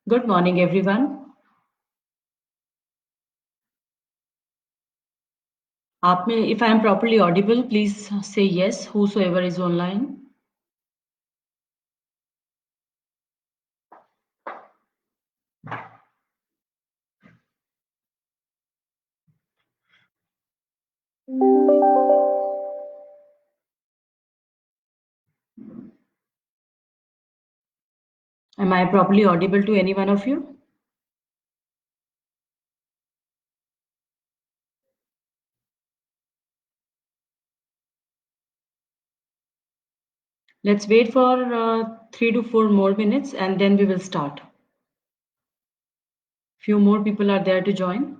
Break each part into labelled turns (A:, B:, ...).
A: Good morning, everyone. If I am properly audible, please say yes, whosoever is online. Am I properly audible to any one of you? Let's wait for 3 to 4 more minutes and then we will start. Few more people are there to join.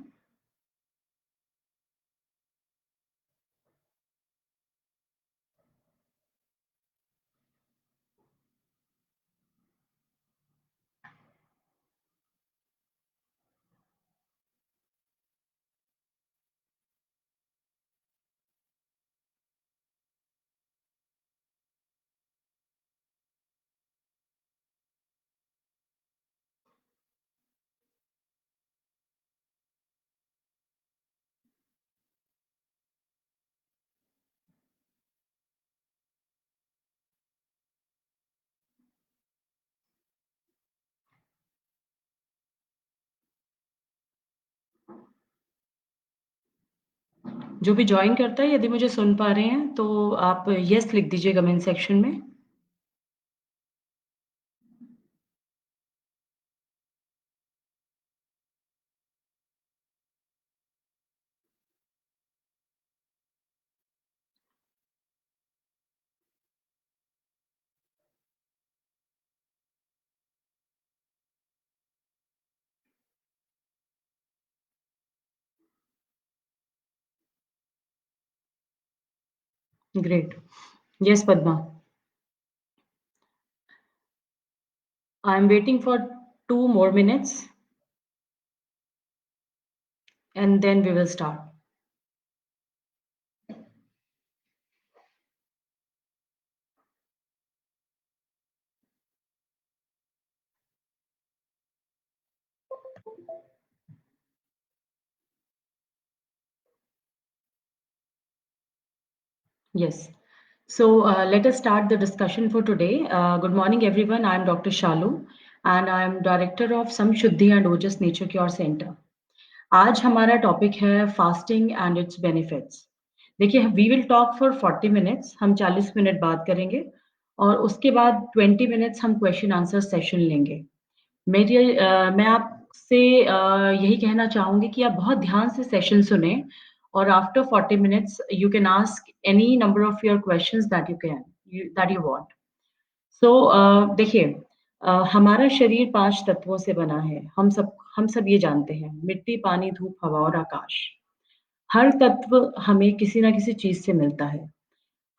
A: जो भी join करता है, यदि मुझे सुन पा रहे हैं, तो आप यस लिख दीजिए कमेंट सेक्शन में। Great. Yes, Padma. I'm waiting for 2 more minutes and then we will start. Yes. So let us start the discussion for today. Good morning, everyone. I'm Dr. Shalu, and I'm director of Samshuddhi and Ojas Nature Cure Center. आज हमारा topic है fasting and its benefits. देखिए, we will talk for 40 minutes, हम 40 minute बात करेंगे और उसके बाद 20 मिनट्स हम क्वेश्चन आंसर सेशन लेंगे। मैं आपसे यही कहना चाहूँगी कि आप बहुत ध्यान से सेशन सुने और after 40 minutes you can ask any number of your questions that you want. So देखिए, हमारा शरीर 5 तत्वों से बना है। हम सब ये जानते हैं, मिट्टी, पानी, धूप, हवा और आकाश। हर तत्व हमें किसी न किसी चीज़ से मिलता है।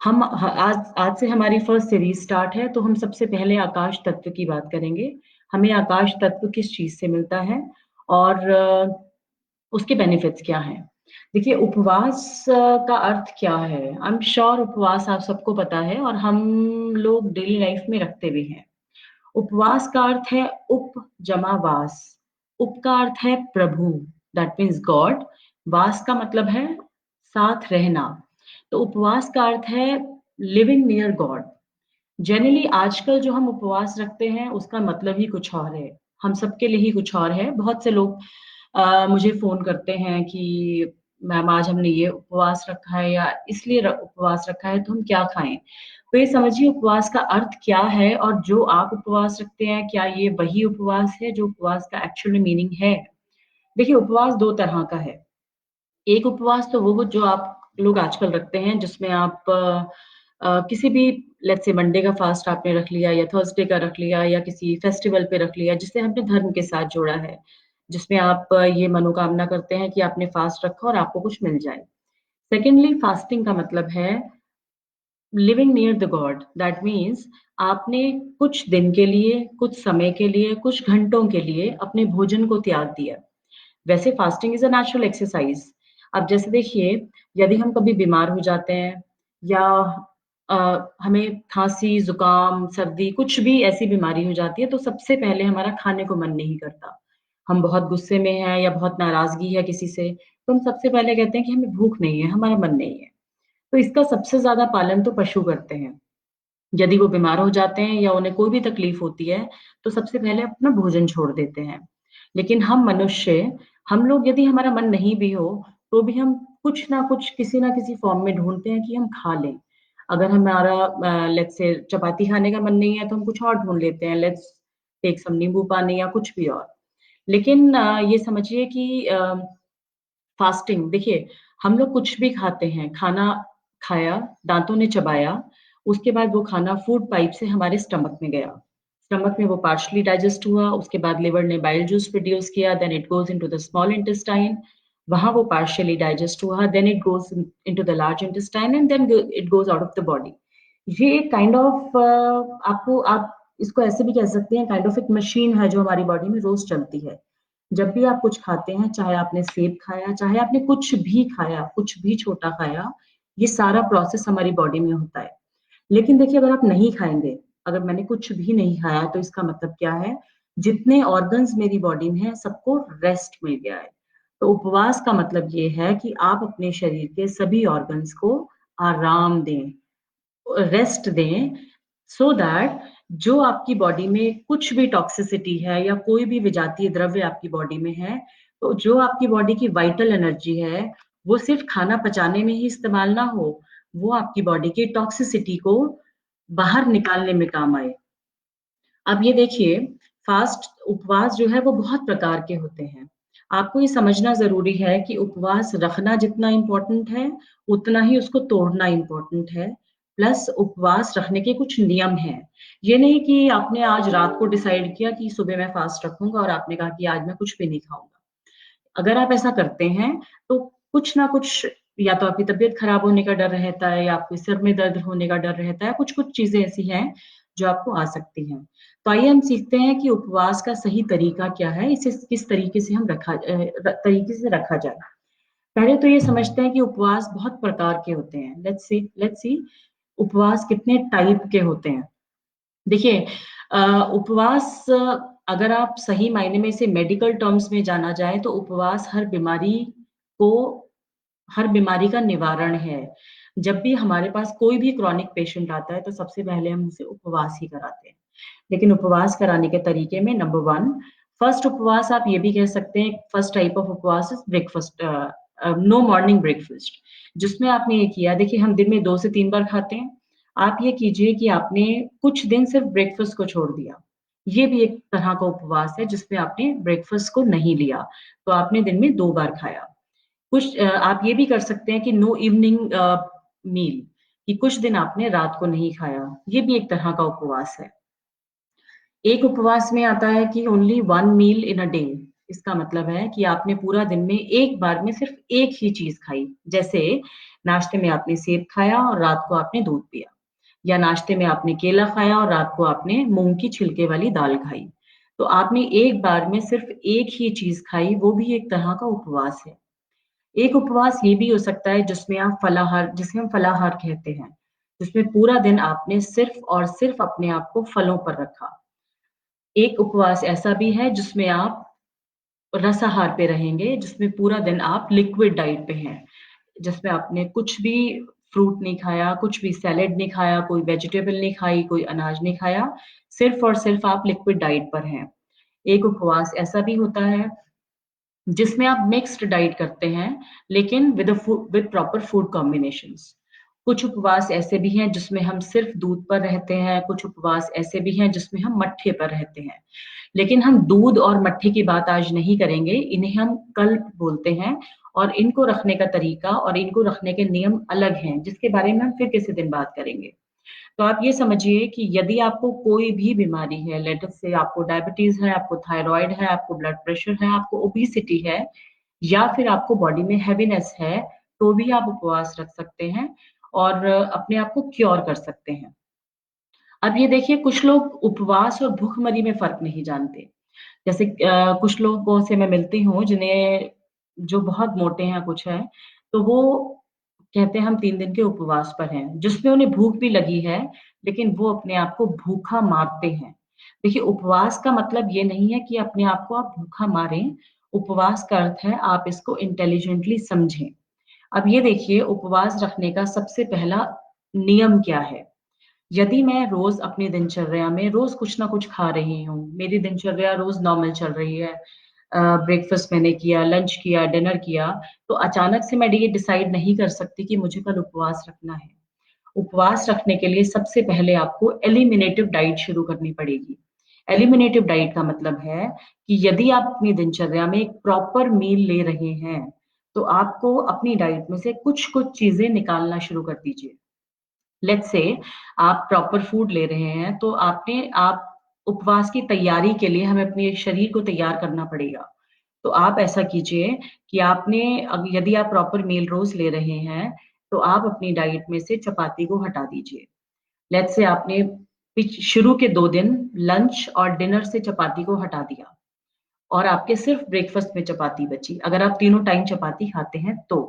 A: हम ह आज आज से हमारी फर्स्ट सीरीज़ स्टार्ट है, तो हम सबसे पहले आकाश तत्व की बात करेंगे। हमें आकाश तत्व किस चीज़ से मिलता है और उसके बेनिफिट्स क्या हैं? देखिए, उपवास का अर्थ क्या है? आई एम श्योर उपवास आप सबको पता है और हम लोग डेली लाइफ में रखते भी हैं। उपवास का अर्थ है उप जमा वास। उप का अर्थ है प्रभु, दैट मीन्स गॉड। वास का मतलब है साथ रहना। तो उपवास का अर्थ है लिविंग नियर गॉड। जनरली आजकल जो हम उपवास रखते हैं उसका मतलब ही कुछ और है। हम सबके लिए ही कुछ और है। बहुत से लोग मुझे फ़ोन करते हैं कि मैम आज हमने ये उपवास रखा है या इसलिए उपवास रखा है तो हम क्या खाएँ? तो ये समझिए उपवास का अर्थ क्या है और जो आप उपवास रखते हैं क्या ये वही उपवास है जो उपवास का एक्चुअल में मीनिंग है? देखिए, उपवास 2 तरह का है। एक उपवास तो वो हो जो आप लोग आजकल रखते हैं जिसमें आप किसी भी लेट्स से मंडे का फास्ट आपने रख लिया या थर्सडे का रख लिया या किसी फेस्टिवल पे रख लिया जिससे हमने धर्म के साथ जोड़ा है। जिसमें आप ये मनोकामना करते हैं कि आपने फास्ट रखा और आपको कुछ मिल जाए। सेकेंडली फास्टिंग का मतलब है living near the God that means आपने कुछ दिन के लिए, कुछ समय के लिए, कुछ घंटों के लिए अपने भोजन को त्याग दिया। वैसे fasting is a natural exercise. अब जैसे देखिए, यदि हम कभी बीमार हो जाते हैं या हमें खाँसी, ज़ुकाम, सर्दी कुछ भी ऐसी बीमारी हो जाती है तो सबसे पहले हमारा खाने को मन नहीं करता। हम बहुत गुस्से में हैं या बहुत नाराज़गी है किसी से, तो हम सबसे पहले कहते हैं कि हमें भूख नहीं है, हमारा मन नहीं है। तो इसका सबसे ज़्यादा पालन तो पशु करते हैं। यदि वो बीमार हो जाते हैं या उन्हें कोई भी तकलीफ होती है, तो सबसे पहले अपना भोजन छोड़ देते हैं। लेकिन हम मनुष्य, हम लोग यदि हमारा मन नहीं भी हो, तो भी हम कुछ ना कुछ, किसी ना किसी फ़ॉर्म में ढूँढते हैं कि हम खा लें। अगर हमारा लेट्स से चपाती खाने का मन नहीं है, तो हम कुछ और ढूँढ लेते हैं, लेट्स टेक सम नींबू पानी या कुछ भी और। लेकिन ये समझिए कि फास्टिंग देखिए, हम लोग कुछ भी खाते हैं, खाना खाया, दाँतों ने चबाया, उसके बाद वो खाना फूड पाइप से हमारे स्टमक में गया। स्टमक में वो पार्शियली डाइजेस्ट हुआ, उसके बाद लिवर ने बाइल जूस प्रोड्यूस किया, then it goes into the small intestine, वहाँ वो पार्शियली डाइजेस्ट हुआ, then it goes into the large intestine and then it goes out of the body. ये एक काइंड ऑफ आपको आप इसको ऐसे भी कह सकते हैं, काइंड ऑफ एक मशीन है जो हमारी बॉडी में रोज़ चलती है। जब भी आप कुछ खाते हैं, चाहे आपने सेब खाया, चाहे आपने कुछ भी खाया, कुछ भी छोटा खाया, ये सारा प्रोसेस हमारी बॉडी में होता है। लेकिन देखिए अगर आप नहीं खाएँगे, अगर मैंने कुछ भी नहीं खाया तो इसका मतलब क्या है? जितने ऑर्गन्स मेरी बॉडी में हैं, सबको रेस्ट मिल गया है। तो उपवास का मतलब ये है कि आप अपने शरीर के सभी ऑर्गन्स को आराम दें, रेस्ट दें सो दैट जो आपकी बॉडी में कुछ भी टॉक्सिसिटी है या कोई भी विजातीय द्रव्य आपकी बॉडी में है, तो जो आपकी बॉडी की वाइटल एनर्जी है, वो सिर्फ़ खाना पचाने में ही इस्तेमाल ना हो, वो आपकी बॉडी की टॉक्सिसिटी को बाहर निकालने में काम आए। अब ये देखिए, फ़ास्ट उपवास जो है वो बहुत प्रकार के होते हैं। आपको ये समझना ज़रूरी है कि उपवास रखना जितना इम्पोर्टेंट है, उतना ही उसको तोड़ना इम्पोर्टेंट है। प्लस उपवास रखने के कुछ नियम हैं। ये नहीं कि आपने आज रात को डिसाइड किया कि सुबह मैं फ़ास्ट रखूँगा और आपने कहा कि आज मैं कुछ भी नहीं खाऊँगा। अगर आप ऐसा करते हैं, तो कुछ ना कुछ या तो आपकी तबीयत खराब होने का डर रहता है या आपके सिर में दर्द होने का डर रहता है, कुछ-कुछ चीज़ें ऐसी हैं, जो आपको आ सकती हैं। तो आइए हम सीखते हैं कि उपवास का सही तरीका क्या है, इसे किस तरीके से हम तरीके से रखा जाए। पहले तो ये समझते हैं कि उपवास बहुत प्रकार के होते हैं। लेट्स सी उपवास कितने टाइप के होते हैं। देखिए उपवास अगर आप सही मायने में इसे मेडिकल टर्म्स में जाना जाए तो उपवास को हर बीमारी का निवारण है। जब भी हमारे पास कोई भी क्रॉनिक पेशेंट आता है तो सबसे पहले हम उसे उपवास ही कराते हैं। लेकिन उपवास कराने के तरीके में नंबर 1 फर्स्ट उपवास आप ये भी कह सकते हैं फर्स्ट टाइप ऑफ उपवास is breakfast no morning breakfast जिसमें आपने ये किया देखिए हम दिन में 2 से 3 बार खाते हैं। आप ये कीजिए कि आपने कुछ दिन सिर्फ ब्रेकफास्ट को छोड़ दिया। ये भी एक तरह का उपवास है जिसमें आपने ब्रेकफास्ट को नहीं लिया। तो आपने दिन में 2 बार खाया। आप ये भी कर सकते हैं कि नो इवनिंग मील कि कुछ दिन आपने रात को नहीं खाया। ये भी एक तरह का उपवास है। एक उपवास में आता है कि only 1 meal in a day इसका मतलब है कि आपने पूरा दिन में एक बार में सिर्फ एक ही चीज़ खाई। जैसे नाश्ते में आपने सेब खाया और रात को आपने दूध पिया या नाश्ते में आपने केला खाया और रात को आपने मूँग की छिलके वाली दाल खाई। तो आपने एक बार में सिर्फ एक ही चीज़ खाई, वो भी एक तरह का उपवास है। एक उपवास ये भी हो सकता है जिसमें आप फलाहार जिसे हम फलाहार कहते हैं, जिसमें पूरा दिन आपने सिर्फ और सिर्फ अपने आप को फलों पर रखा। एक उपवास ऐसा भी है जिसमें आप रसाहार पे रहेंगे, जिसमें पूरा दिन आप लिक्विड डाइट पे हैं, जिसमें आपने कुछ भी फ्रूट नहीं खाया, कुछ भी सैलेड नहीं खाया, कोई वेजिटेबल नहीं खाई, कोई अनाज नहीं खाया, सिर्फ़ और सिर्फ़ आप लिक्विड डाइट पर हैं। एक उपवास ऐसा भी होता है जिसमें आप मिक्स्ड डाइट करते हैं, लेकिन विद प्रॉपर फूड कॉम्बिनेशंस। कुछ उपवास ऐसे भी हैं जिसमें हम सिर्फ़ दूध पर रहते हैं, कुछ उपवास ऐसे भी हैं जिसमें हम मट्ठे पर रहते हैं। लेकिन हम दूध और मट्ठे की बात आज नहीं करेंगे, इन्हें हम कल्प बोलते हैं और इनको रखने का तरीका और इनको रखने के नियम अलग हैं, जिसके बारे में हम फिर किसी दिन बात करेंगे। तो आप ये समझिए कि यदि आपको कोई भी बीमारी है, लेट अस से आपको डायबिटीज़ है, आपको थायरॉइड है, आपको ब्लड प्रेशर है, आपको ओबेसिटी है या फिर आपको बॉडी में हेवीनेस है, तो भी आप उपवास रख सकते हैं और अपने आप को क्योर कर सकते हैं। अब ये देखिए कुछ लोग उपवास और भूखमरी में फ़र्क नहीं जानते। जैसे कुछ लोगों से मैं मिलती हूँ जिन्हें जो बहुत मोटे हैं कुछ हैं, तो वो कहते हैं हम 3 दिन के उपवास पर हैं, जिसमें उन्हें भूख भी लगी है, लेकिन वो अपने आप को भूखा मारते हैं। देखिए, उपवास का मतलब ये नहीं है कि अपने आप को आप भूखा मारें, उपवास का अर्थ है आप इसको इंटेलिजेंटली समझें। अब ये देखिए, उपवास रखने का सबसे पहला नियम क्या है? यदि मैं रोज़ अपनी दिनचर्या में रोज़ कुछ ना कुछ खा रही हूँ, मेरी दिनचर्या रोज़ नॉर्मल चल रही है, ब्रेकफ़ास्ट मैंने किया, लंच किया, डिनर किया, तो अचानक से मैं ये डिसाइड नहीं कर सकती कि मुझे कल उपवास रखना है। उपवास रखने के लिए सबसे पहले आपको एलिमिनेटिव डाइट शुरू करनी पड़ेगी। एलिमिनेटिव डाइट का मतलब है कि यदि आप अपनी दिनचर्या में एक प्रॉपर मील ले रहे हैं, तो आपको अपनी डाइट में से कुछ-कुछ चीज़ें निकालना शुरू कर दीजिए। लेट्स से आप प्रॉपर फूड ले रहे हैं, तो आप उपवास की तैयारी के लिए हमें अपने शरीर को तैयार करना पड़ेगा। तो आप ऐसा कीजिए कि यदि आप प्रॉपर मील रोज़ ले रहे हैं, तो आप अपनी डाइट में से चपाती को हटा दीजिए। लेट्स से आपने शुरू के 2 दिन लंच और डिनर से चपाती को हटा दिया और आपके सिर्फ ब्रेकफ़ास्ट में चपाती बची। अगर आप तीनों टाइम चपाती खाते हैं तो।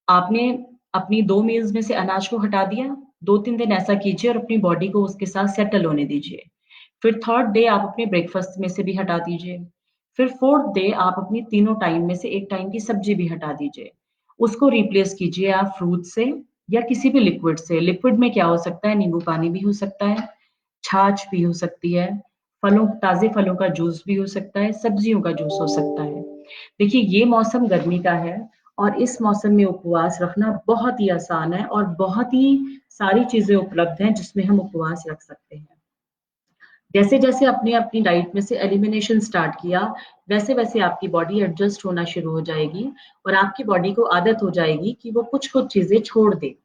A: आपने अपनी 2 मील्स में से अनाज को हटा दिया, 2-3 दिन ऐसा कीजिए और अपनी बॉडी को उसके साथ सेटल होने दीजिए। फिर 3rd डे आप अपने ब्रेकफ़ास्ट में से भी हटा दीजिए। फिर 4th डे आप अपनी तीनों टाइम में से 1 टाइम की सब्ज़ी भी हटा दीजिए। उसको रिप्लेस कीजिए आप फ्रूट से या किसी भी लिक्विड से। लिक्विड में क्या हो सकता है, नींबू पानी भी हो सकता है, छाछ भी हो सकती है, ताज़े फलों का जूस भी हो सकता है, सब्जियों का जूस हो सकता है। देखिए, ये मौसम गर्मी का है और इस मौसम में उपवास रखना बहुत ही आसान है और बहुत ही सारी चीज़ें उपलब्ध हैं जिसमें हम उपवास रख सकते हैं। जैसे-जैसे आपने अपनी डाइट में से एलिमिनेशन स्टार्ट किया, वैसे-वैसे आपकी बॉडी एडजस्ट होना शुरू हो जाएगी और आपकी बॉडी को आदत हो जाएगी कि वो कुछ-कुछ चीज़ें छोड़ दे।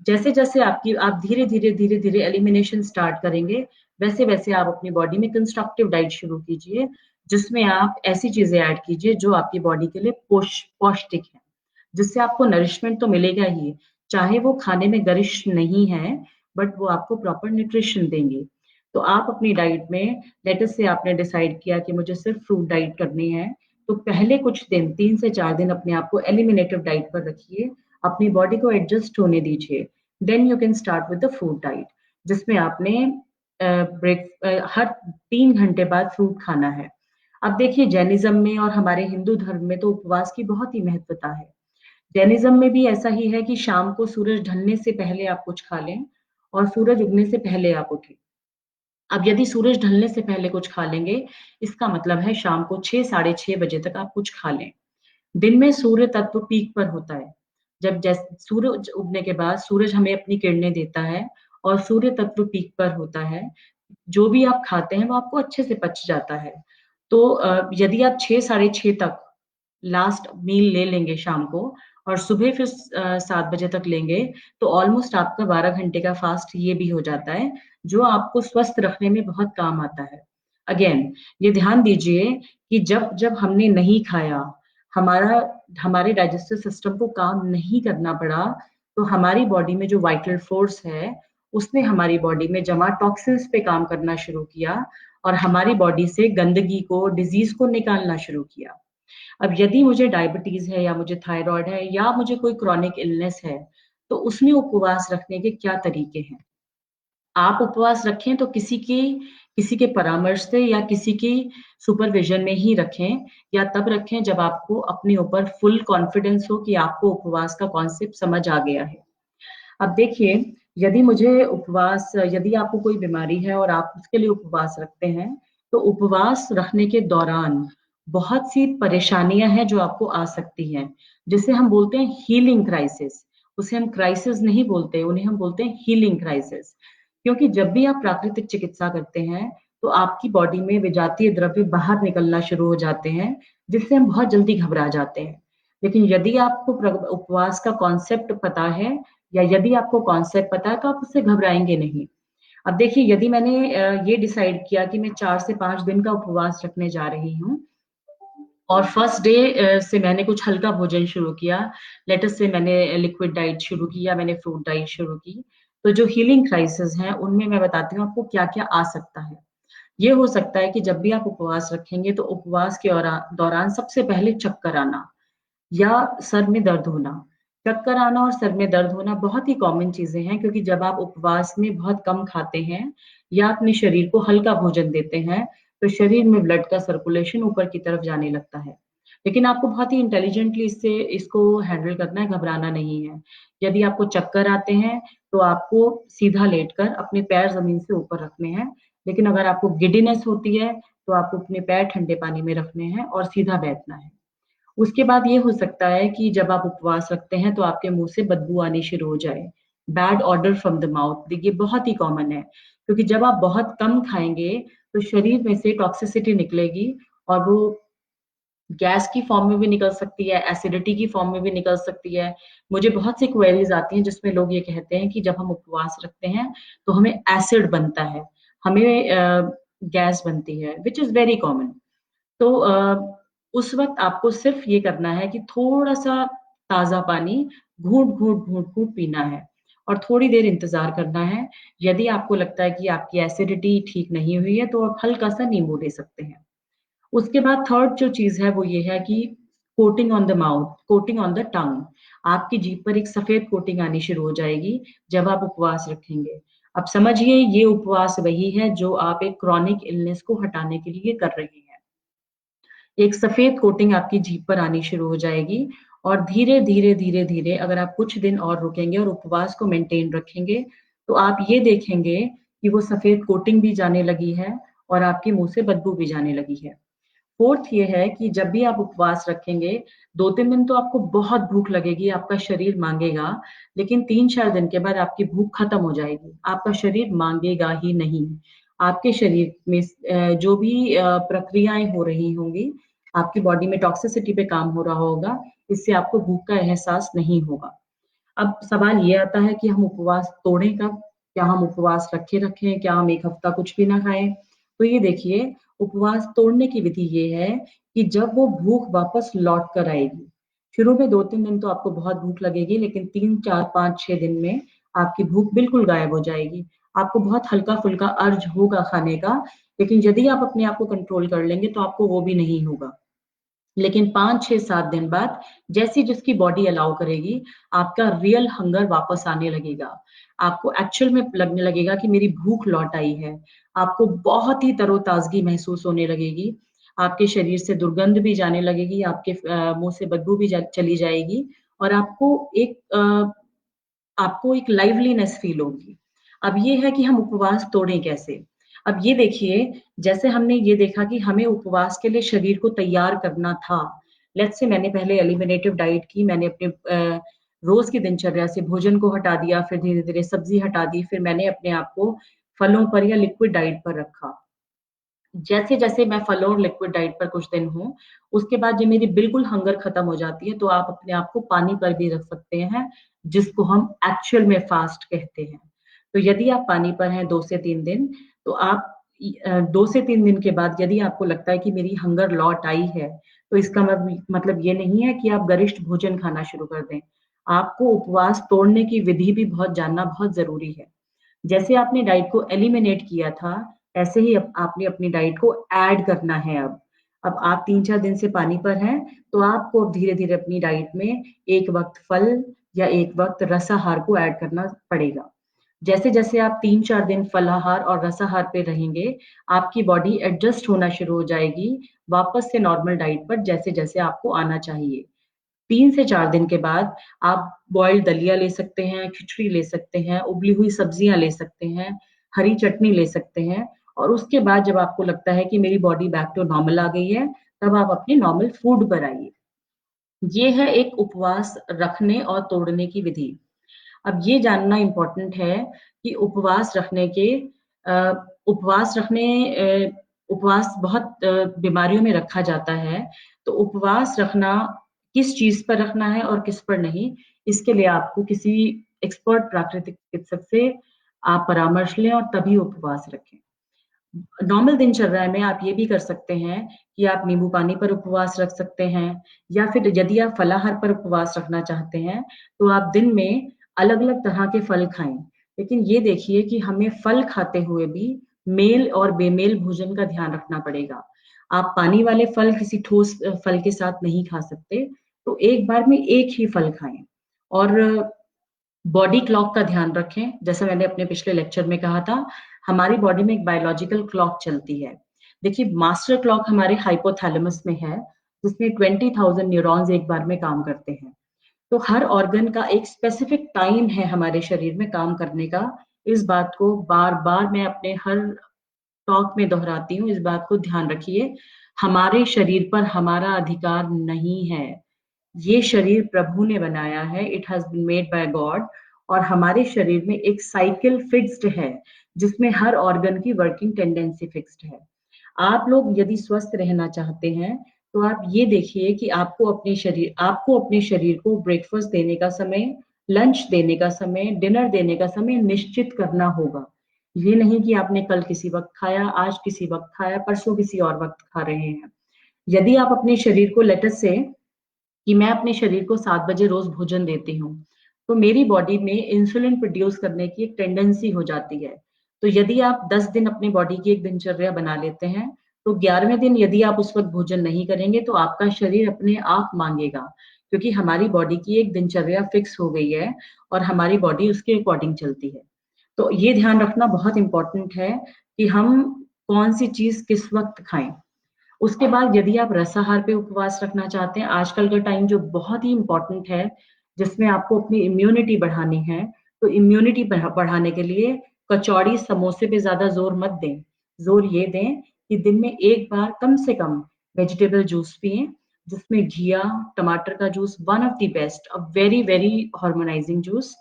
A: जैसे-जैसे आप धीरे-धीरे, धीरे-धीरे एलिमिनेशन स्टार्ट करेंगे, वैसे-वैसे आप अपनी बॉडी में कंस्ट्रक्टिव डाइट शुरू कीजिए, जिसमें आप ऐसी चीज़ें ऐड कीजिए जो आपकी बॉडी के लिए पौष्टिक हैं, जिससे आपको नरिशमेंट तो मिलेगा ही, चाहे वो खाने में गरिष्ठ नहीं है, बट वो आपको प्रॉपर न्यूट्रिशन देंगे। तो आप अपनी डाइट में लेट अस से आपने डिसाइड किया कि मुझे सिर्फ फ्रूट डाइट करनी है, तो पहले कुछ दिन 3 से 4 दिन अपने आप को एलिमिनेटिव डाइट पर रखिए, अपनी बॉडी को एडजस्ट होने दीजिए। Then you can start with the fruit diet जिसमें आपने हर 3 घंटे बाद फ्रूट खाना है। अब देखिए जैनिज़्म में और हमारे हिंदू धर्म में तो उपवास की बहुत ही महत्वता है। जैनिज़्म में भी ऐसा ही है कि शाम को सूरज ढलने से पहले आप कुछ खा लें और सूरज उगने से पहले आप उठें। अब यदि सूरज ढलने से पहले कुछ खा लेंगे, इसका मतलब है शाम को 6 साढ़े 6 बजे तक आप कुछ खा लें। दिन में सूर्य तत्व पीक पर होता है। जब सूरज उगने के बाद सूरज हमें अपनी किरणें देता है और सूर्य तत्व पीक पर होता है। जो भी आप खाते हैं वो आपको अच्छे से पच जाता है। तो यदि आप 6 साढ़े 6 तक लास्ट मील ले लेंगे शाम को और सुबह फिर 7 बजे तक लेंगे, तो ऑलमोस्ट आपका 12 घंटे का फास्ट ये भी हो जाता है, जो आपको स्वस्थ रखने में बहुत काम आता है। अगेन ये ध्यान दीजिए कि जब-जब हमने नहीं खाया, हमारा हमारे डाइजेस्टिव सिस्टम को काम नहीं करना पड़ा, तो हमारी बॉडी में जो वाइटल फोर्स है, उसने हमारी बॉडी में जमा टॉक्सिन्स पे काम करना शुरू किया और हमारी बॉडी से गंदगी को, डिज़ीज़ को निकालना शुरू किया। अब यदि मुझे डायबिटीज़ है या मुझे थायरॉइड है या मुझे कोई क्रॉनिक इलनेस है, तो उसमें उपवास रखने के क्या तरीके हैं? आप उपवास रखें तो किसी के परामर्श से या किसी की सुपरविज़न में ही रखें या तब रखें जब आपको अपने ऊपर फुल कॉन्फिडेंस हो कि आपको उपवास का कॉन्सेप्ट समझ आ गया है। अब देखिए, यदि आपको कोई बीमारी है और आप उसके लिए उपवास रखते हैं, तो उपवास रखने के दौरान बहुत सी परेशानियाँ हैं जो आपको आ सकती हैं, जिसे हम बोलते हैं हीलिंग क्राइसिस। उसे हम क्राइसिस नहीं बोलते, उन्हें हम बोलते हैं हीलिंग क्राइसिस। क्योंकि जब भी आप प्राकृतिक चिकित्सा करते हैं, तो आपकी बॉडी में विजातीय द्रव्य बाहर निकलना शुरू हो जाते हैं, जिससे हम बहुत जल्दी घबरा जाते हैं। लेकिन यदि आपको उपवास का कॉन्सेप्ट पता है या यदि आपको कॉन्सेप्ट पता है तो आप उससे घबराएँगे नहीं। अब देखिए यदि मैंने ये डिसाइड किया कि मैं 4 से 5 दिन का उपवास रखने जा रही हूँ और फर्स्ट डे से मैंने कुछ हल्का भोजन शुरू किया। लेट अस से मैंने लिक्विड डाइट शुरू की या मैंने फ्रूट डाइट शुरू की। तो जो हीलिंग क्राइसिस हैं उनमें मैं बताती हूँ आपको क्या-क्या आ सकता है। ये हो सकता है कि जब भी आप उपवास रखेंगे तो उपवास के दौरान सबसे पहले चक्कर आना या सर में दर्द होना चक्कर आना और सर में दर्द होना बहुत ही कॉमन चीजें हैं, क्योंकि जब आप उपवास में बहुत कम खाते हैं या अपने शरीर को हल्का भोजन देते हैं, तो शरीर में ब्लड का सर्कुलेशन ऊपर की तरफ जाने लगता है। लेकिन आपको बहुत ही इंटेलिजेंटली इससे इसको हैंडल करना है, घबराना नहीं है। यदि आपको चक्कर आते हैं, तो आपको सीधा लेटकर अपने पैर जमीन से ऊपर रखने हैं। लेकिन अगर आपको गिडीनेस होती है, तो आपको अपने पैर ठंडे पानी में रखने हैं और सीधा बैठना है। उसके बाद ये हो सकता है कि जब आप उपवास रखते हैं तो आपके मुंह से बदबू आनी शुरू हो जाए। Bad order from the mouth, देखिए बहुत ही कॉमन है, क्योंकि जब आप बहुत कम खाएंगे तो शरीर में से टॉक्सिसिटी निकलेगी, और वो गैस की फॉर्म में भी निकल सकती है, एसिडिटी की फॉर्म में भी निकल सकती है। मुझे बहुत सी क्वेरीज आती हैं जिसमें लोग ये कहते हैं कि जब हम उपवास रखते हैं तो हमें एसिड बनता है, हमें गैस बनती है, विच इज वेरी कॉमन। तो उस वक़्त आपको सिर्फ़ ये करना है कि थोड़ा-सा ताज़ा पानी घूँट-घूँट, घूँट-घूँट पीना है और थोड़ी देर इंतज़ार करना है। यदि आपको लगता है कि आपकी एसिडिटी ठीक नहीं हुई है, तो आप हल्का-सा नींबू ले सकते हैं। उसके बाद थर्ड जो चीज़ है वो ये है कि coating on the mouth, coating on the tongue. आपकी जीभ पर एक सफ़ेद कोटिंग आनी शुरू हो जाएगी जब आप उपवास रखेंगे। अब समझिए ये उपवास वही है जो आप एक क्रॉनिक इलनेस को हटाने के लिए कर रहे हैं। एक सफेद कोटिंग आपकी जीभ पर आनी शुरू हो जाएगी, और धीरे धीरे धीरे धीरे अगर आप कुछ दिन और रुकेंगे और उपवास को मेंटेन रखेंगे, तो आप ये देखेंगे कि वो सफेद कोटिंग भी जाने लगी है और आपके मुंह से बदबू भी जाने लगी है। फोर्थ ये है कि जब भी आप उपवास रखेंगे, 2-3 दिन तो आपको बहुत भूख लगेगी, आपका शरीर मांगेगा, लेकिन 3-4 दिन के बाद आपकी भूख खत्म हो जाएगी, आपका शरीर मांगेगा ही नहीं। आपके शरीर में जो भी प्रक्रियाएं हो रही होंगी, आपकी बॉडी में टॉक्सिसिटी पे काम हो रहा होगा, इससे आपको भूख का एहसास नहीं होगा। अब सवाल ये आता है कि हम उपवास तोड़ें कब? क्या हम उपवास रखे रखें? क्या हम 1 हफ्ता कुछ भी ना खाएँ? तो ये देखिए, उपवास तोड़ने की विधि ये है कि जब वो भूख वापस लौट कर आएगी, शुरू में 2-3 दिन तो आपको बहुत भूख लगेगी, लेकिन 3, 4, 5, 6 दिन में आपकी भूख बिल्कुल गायब हो जाएगी। आपको बहुत हल्का-फुल्का अर्ज होगा खाने का, लेकिन यदि आप अपने आप को कंट्रोल कर लेंगे, तो आपको वो भी नहीं होगा। लेकिन 5, 6, 7 दिन बाद जैसी जिसकी बॉडी अलाउ करेगी, आपका रियल हंगर वापस आने लगेगा। आपको एक्चुअल में लगने लगेगा कि मेरी भूख लौट आई है। आपको बहुत ही तरोताज़गी महसूस होने लगेगी। आपके शरीर से दुर्गंध भी जाने लगेगी, आपके मुँह से बदबू भी जा चली जाएगी, और आपको एक लाइवलीनेस फ़ील होगी। अब ये है कि हम उपवास तोड़ें कैसे? अब ये देखिए, जैसे हमने ये देखा कि हमें उपवास के लिए शरीर को तैयार करना था। लेट्स से मैंने पहले एलिमिनेटिव डाइट की, मैंने अपने रोज़ की दिनचर्या से भोजन को हटा दिया, फिर धीरे-धीरे सब्ज़ी हटा दी, फिर मैंने अपने आप को फलों पर या लिक्विड डाइट पर रखा। जैसे-जैसे मैं फलों और लिक्विड डाइट पर कुछ दिन हूँ, उसके बाद जब मेरी बिल्कुल हंगर खत्म हो जाती है, तो आप अपने आप को पानी पर भी रख सकते हैं, जिसको हम एक्चुअल में फास्ट कहते हैं। तो यदि आप पानी पर हैं 2 से 3 दिन, तो 2 से 3 दिन के बाद यदि आपको लगता है कि मेरी हंगर लौट आई है, तो इसका मतलब ये नहीं है कि आप गरिष्ठ भोजन खाना शुरू कर दें। आपको उपवास तोड़ने की विधि भी बहुत जानना बहुत ज़रूरी है। जैसे आपने डाइट को एलिमिनेट किया था, ऐसे ही अब आपने अपनी डाइट को ऐड करना है अब। अब आप 3-4 दिन से पानी पर हैं, तो आपको धीरे-धीरे अपनी डाइट में एक वक़्त फल या एक वक़्त रसाहार को ऐड करना पड़ेगा। जैसे-जैसे आप 3-4 दिन फलाहार और रसाहार पे रहेंगे, आपकी बॉडी एडजस्ट होना शुरू हो जाएगी, वापस से नॉर्मल डाइट पर जैसे-जैसे आपको आना चाहिए। 3 से 4 दिन के बाद आप बॉइल्ड दलिया ले सकते हैं, खिचड़ी ले सकते हैं, उबली हुई सब्जियाँ ले सकते हैं, हरी चटनी ले सकते हैं, और उसके बाद जब आपको लगता है कि मेरी बॉडी बैक टू नॉर्मल आ गई है, तब आप अपने नॉर्मल फूड पर आइए। ये है एक उपवास रखने और तोड़ने की विधि। अब ये जानना इम्पोर्टेंट है कि अ, उपवास रखने उपवास बहुत बीमारियों में रखा जाता है। तो उपवास रखना किस चीज़ पर रखना है और किस पर नहीं, इसके लिए आपको किसी एक्सपर्ट प्राकृतिक चिकित्सक से आप परामर्श लें और तभी उपवास रखें। नॉर्मल दिनचर्या में आप ये भी कर सकते हैं कि आप नींबू पानी पर उपवास रख सकते हैं, या फिर यदि आप फलाहार पर उपवास रखना चाहते हैं, तो आप दिन में अलग-अलग तरह के फल खाएँ। लेकिन ये देखिए कि हमें फल खाते हुए भी मेल और बेमेल भोजन का ध्यान रखना पड़ेगा। आप पानी वाले फल किसी ठोस फल के साथ नहीं खा सकते, तो एक बार में एक ही फल खाएँ। और बॉडी क्लॉक का ध्यान रखें। जैसे मैंने अपने पिछले लेक्चर में कहा था, हमारी बॉडी में एक बायोलॉजिकल क्लॉक चलती है। देखिए, मास्टर क्लॉक हमारे हाइपोथैलेमस में है, जिसमें 20,000 न्यूरॉन्स एक बार में काम करते हैं। तो हर ऑर्गन का एक स्पेसिफिक टाइम है हमारे शरीर में काम करने का। इस बात को बार बार मैं अपने हर टॉक में दोहराती हूँ, इस बात को ध्यान रखिए। हमारे शरीर पर हमारा अधिकार नहीं है। ये शरीर प्रभु ने बनाया है, it has been made by God. और हमारे शरीर में एक साइकिल फिक्स्ड है, जिसमें हर ऑर्गन की वर्किंग टेंडेंसी फिक्स्ड है। आप लोग यदि स्वस्थ रहना चाहते हैं, तो आप ये देखिए कि आपको अपने शरीर को ब्रेकफास्ट देने का समय, लंच देने का समय, डिनर देने का समय निश्चित करना होगा। ये नहीं कि आपने कल किसी वक्त खाया, आज किसी वक्त खाया, परसों किसी और वक्त खा रहे हैं। यदि आप अपने शरीर को, लेट्स से कि मैं अपने शरीर को 7 बजे रोज भोजन देती हूँ, तो मेरी बॉडी में इंसुलिन प्रोड्यूस करने की एक टेंडेंसी हो जाती है। तो यदि आप 10 दिन अपनी बॉडी की एक दिनचर्या बना लेते हैं, तो 11वें दिन यदि आप उस वक्त भोजन नहीं करेंगे, तो आपका शरीर अपने आप मांगेगा, क्योंकि हमारी बॉडी की एक दिनचर्या फिक्स हो गई है और हमारी बॉडी उसके अकॉर्डिंग चलती है। तो ये ध्यान रखना बहुत इंपॉर्टेंट है कि हम कौन सी चीज किस वक्त खाएं। उसके बाद यदि आप रसाहार पे उपवास रखना चाहते हैं, आजकल का टाइम जो बहुत ही इंपॉर्टेंट है, जिसमें आपको अपनी इम्यूनिटी बढ़ानी है, तो इम्यूनिटी बढ़ाने के लिए कचौड़ी समोसे पे ज्यादा जोर मत दें। जोर ये दें कि दिन में एक बार कम से कम वेजिटेबल जूस पिए, जिसमें घिया, टमाटर का juice, one of the best, a very very harmonising juice.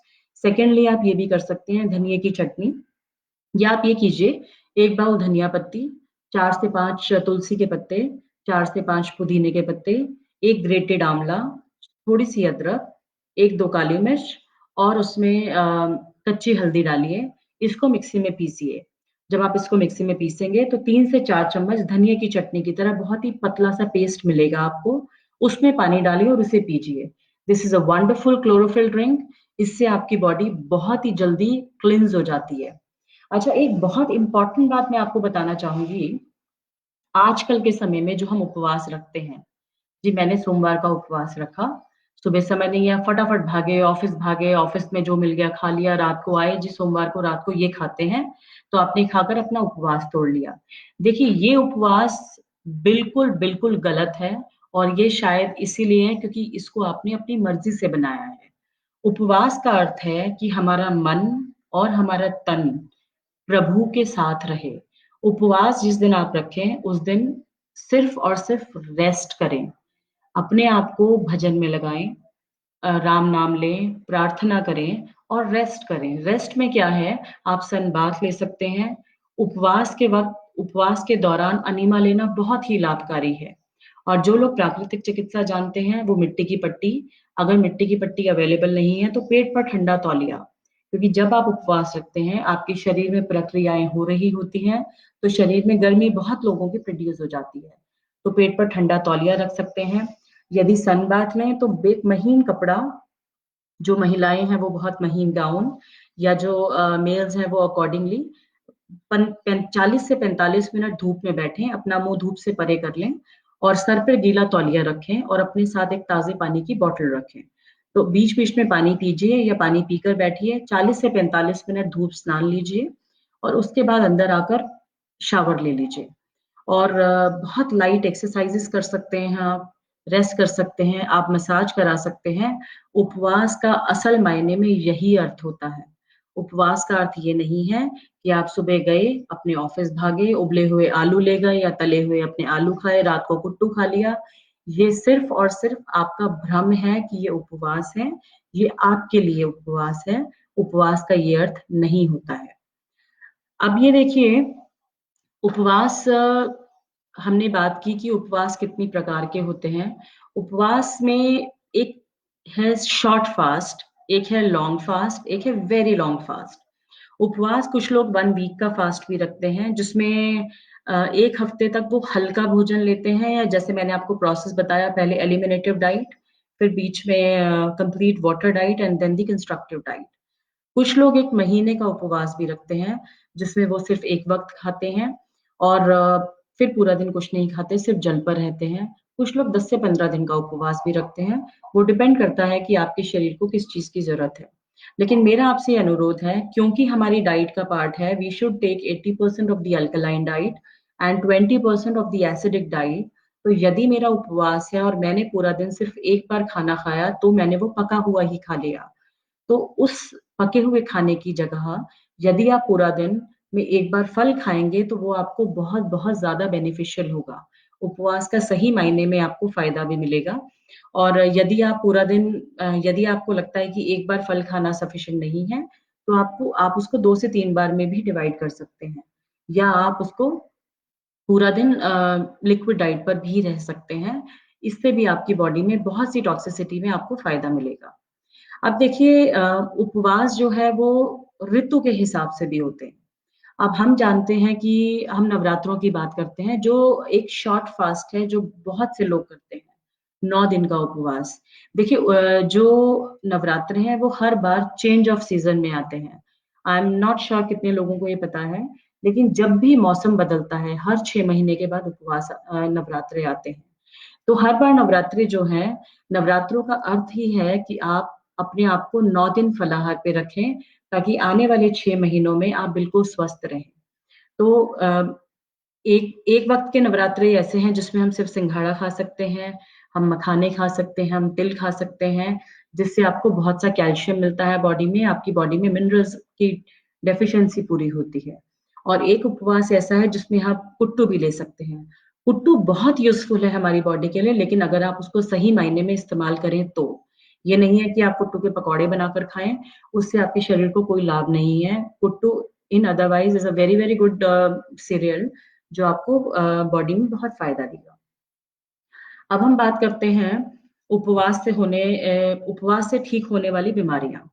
A: Secondly आप ये भी कर सकते हैं, धनिए की चटनी। या आप ये कीजिए, एक बाउल धनिया पत्ती, 4 से 5 तुलसी के पत्ते, 4 से 5 पुदीने के पत्ते, एक ग्रेटेड आंवला, थोड़ी सी अदरक, एक दो काली मिर्च, और उसमें कच्ची हल्दी डालिए। इसको मिक्सी में पीसिए। जब आप इसको मिक्सी में पीसेंगे, तो 3 से 4 चम्मच धनिया की चटनी की तरह बहुत ही पतला सा पेस्ट मिलेगा आपको। उसमें पानी डालिए और उसे पीजिए। This is a wonderful chlorophyll drink. इससे आपकी बॉडी बहुत ही जल्दी क्लिंज हो जाती है। अच्छा, एक बहुत इंपॉर्टेंट बात मैं आपको बताना चाहूंगी। आजकल के समय में जो हम उपवास रखते हैं, जी मैंने सोमवार का उपवास रखा। सुबह समय नहीं है, फटाफट भागे, ऑफिस में जो मिल गया खा लिया, रात को आए, जी सोमवार को रात को ये खाते हैं, तो आपने खाकर अपना उपवास तोड़ लिया। देखिए, ये उपवास बिल्कुल बिल्कुल गलत है। और ये शायद इसीलिए है क्योंकि इसको आपने अपनी मर्जी से बनाया है। उपवास का अर्थ है कि हमारा मन और हमारा तन प्रभु के साथ रहे। उपवास जिस दिन आप रखें, उस दिन सिर्फ और सिर्फ रेस्ट करें। अपने आप को भजन में लगाएं, राम नाम लें, प्रार्थना करें और रेस्ट करें। रेस्ट में क्या है, आप सन बाथ ले सकते हैं। उपवास के दौरान अनीमा लेना बहुत ही लाभकारी है। और जो लोग प्राकृतिक चिकित्सा जानते हैं, वो मिट्टी की पट्टी, अगर मिट्टी की पट्टी अवेलेबल नहीं है, तो पेट पर ठंडा तौलिया। क्योंकि जब आप उपवास रखते हैं, आपके शरीर में प्रक्रियाएं हो रही होती हैं, तो शरीर में गर्मी बहुत लोगों की प्रोड्यूस हो जाती है। तो पेट पर ठंडा तौलिया रख सकते हैं। यदि सन बाथ लें, तो एक महीन कपड़ा, जो महिलाएं हैं वो बहुत महीन गाउन, या जो मेल्स हैं वो अकॉर्डिंगली 40 से 45 मिनट धूप में बैठें, अपना मुंह धूप से परे कर लें, और सर पर गीला तौलिया रखें और अपने साथ एक ताजे पानी की बोतल रखें। तो बीच बीच में पानी पीजिए या पानी पीकर बैठिए। 40 से 45 मिनट धूप स्नान लीजिए और उसके बाद अंदर आकर शावर ले लीजिए। और बहुत लाइट एक्सरसाइजेस कर सकते हैं आप, रेस्ट कर सकते हैं, आप मसाज करा सकते हैं। उपवास का असल मायने में यही अर्थ होता है। उपवास का अर्थ ये नहीं है कि आप सुबह गए, अपने ऑफिस भागे, उबले हुए आलू ले गए या तले हुए अपने आलू खाए, रात को कुट्टू खा लिया। ये सिर्फ और सिर्फ आपका भ्रम है कि ये उपवास है। ये आपके लिए उपवास है। उपवास का ये अर्थ नहीं होता है। अब ये देखिए, उपवास, हमने बात की कि उपवास कितनी प्रकार के होते हैं। उपवास में एक है शॉर्ट फास्ट, एक है लॉन्ग फास्ट, एक है वेरी लॉन्ग फास्ट। उपवास कुछ लोग 1 वीक का फास्ट भी रखते हैं, जिसमें एक हफ्ते तक वो हल्का भोजन लेते हैं, या जैसे मैंने आपको प्रोसेस बताया, पहले एलिमिनेटिव डाइट, फिर बीच में complete water diet and then the constructive diet. कुछ लोग एक महीने का उपवास भी रखते हैं, जिसमें वो सिर्फ एक वक्त खाते हैं और फिर पूरा दिन कुछ नहीं खाते, सिर्फ जल पर रहते हैं। कुछ लोग 10 से 15 दिन का उपवास भी रखते हैं। वो डिपेंड करता है कि आपके शरीर को किस चीज़ की ज़रूरत है। लेकिन मेरा आपसे ये अनुरोध है, क्योंकि हमारी डाइट का पार्ट है, we should take 80% of the alkaline diet and 20% of the acidic diet. तो यदि मेरा उपवास है और मैंने पूरा दिन सिर्फ एक बार खाना खाया, तो मैंने वो पका हुआ ही खा लिया। तो उस पके हुए खाने की जगह यदि आप पूरा दिन में एक बार फल खाएँगे, तो वो आपको बहुत-बहुत ज़्यादा बेनिफिशियल होगा। उपवास का सही मायने में आपको फ़ायदा भी मिलेगा। और यदि आप पूरा दिन यदि आपको लगता है कि एक बार फल खाना सफिशिएंट नहीं है, तो आप उसको 2 से 3 बार में भी डिवाइड कर सकते हैं। या आप उसको पूरा दिन लिक्विड डाइट पर भी रह सकते हैं। इससे भी आपकी बॉडी में बहुत सी टॉक्सिसिटी में आपको फ़ायदा मिलेगा। अब देखिए उपवास जो है वो ऋतु के हिसाब से भी होते हैं। अब हम जानते हैं कि हम नवरात्रों की बात करते हैं जो एक शॉर्ट फास्ट है जो बहुत से लोग करते हैं, 9 दिन का उपवास। देखिए जो नवरात्र हैं वो हर बार चेंज ऑफ सीज़न में आते हैं। आई एम नॉट श्योर कितने लोगों को ये पता है, लेकिन जब भी मौसम बदलता है, हर 6 महीने के बाद नवरात्रे आते हैं। तो हर बार नवरात्रि जो है, नवरात्रों का अर्थ ही है कि आप अपने आप को 9 दिन फलाहार पे रखें, ताकि आने वाले 6 महीनों में आप बिल्कुल स्वस्थ रहें। तो एक एक वक़्त के नवरात्रे ऐसे हैं जिसमें हम सिर्फ़ सिंघाड़ा खा सकते हैं, हम मखाने खा सकते हैं, हम तिल खा सकते हैं, जिससे आपको बहुत सा कैल्शियम मिलता है बॉडी में, आपकी बॉडी में मिनरल्स की डेफ़िशिएंसी पूरी होती है। और एक उपवास ऐसा है जिसमें आप कुट्टू भी ले सकते हैं। कुट्टू बहुत यूज़फुल है हमारी बॉडी के लिए, लेकिन अगर आप उसको सही मायने में इस्तेमाल करें तो। ये नहीं है कि आप कुट्टू के पकौड़े बनाकर खाएँ, उससे आपके शरीर को कोई लाभ नहीं है। Kuttu in otherwise is a very, very good cereal जो आपको बॉडी में बहुत फ़ायदा देगा। अब हम बात करते हैं उपवास से ठीक होने वाली बीमारियाँ।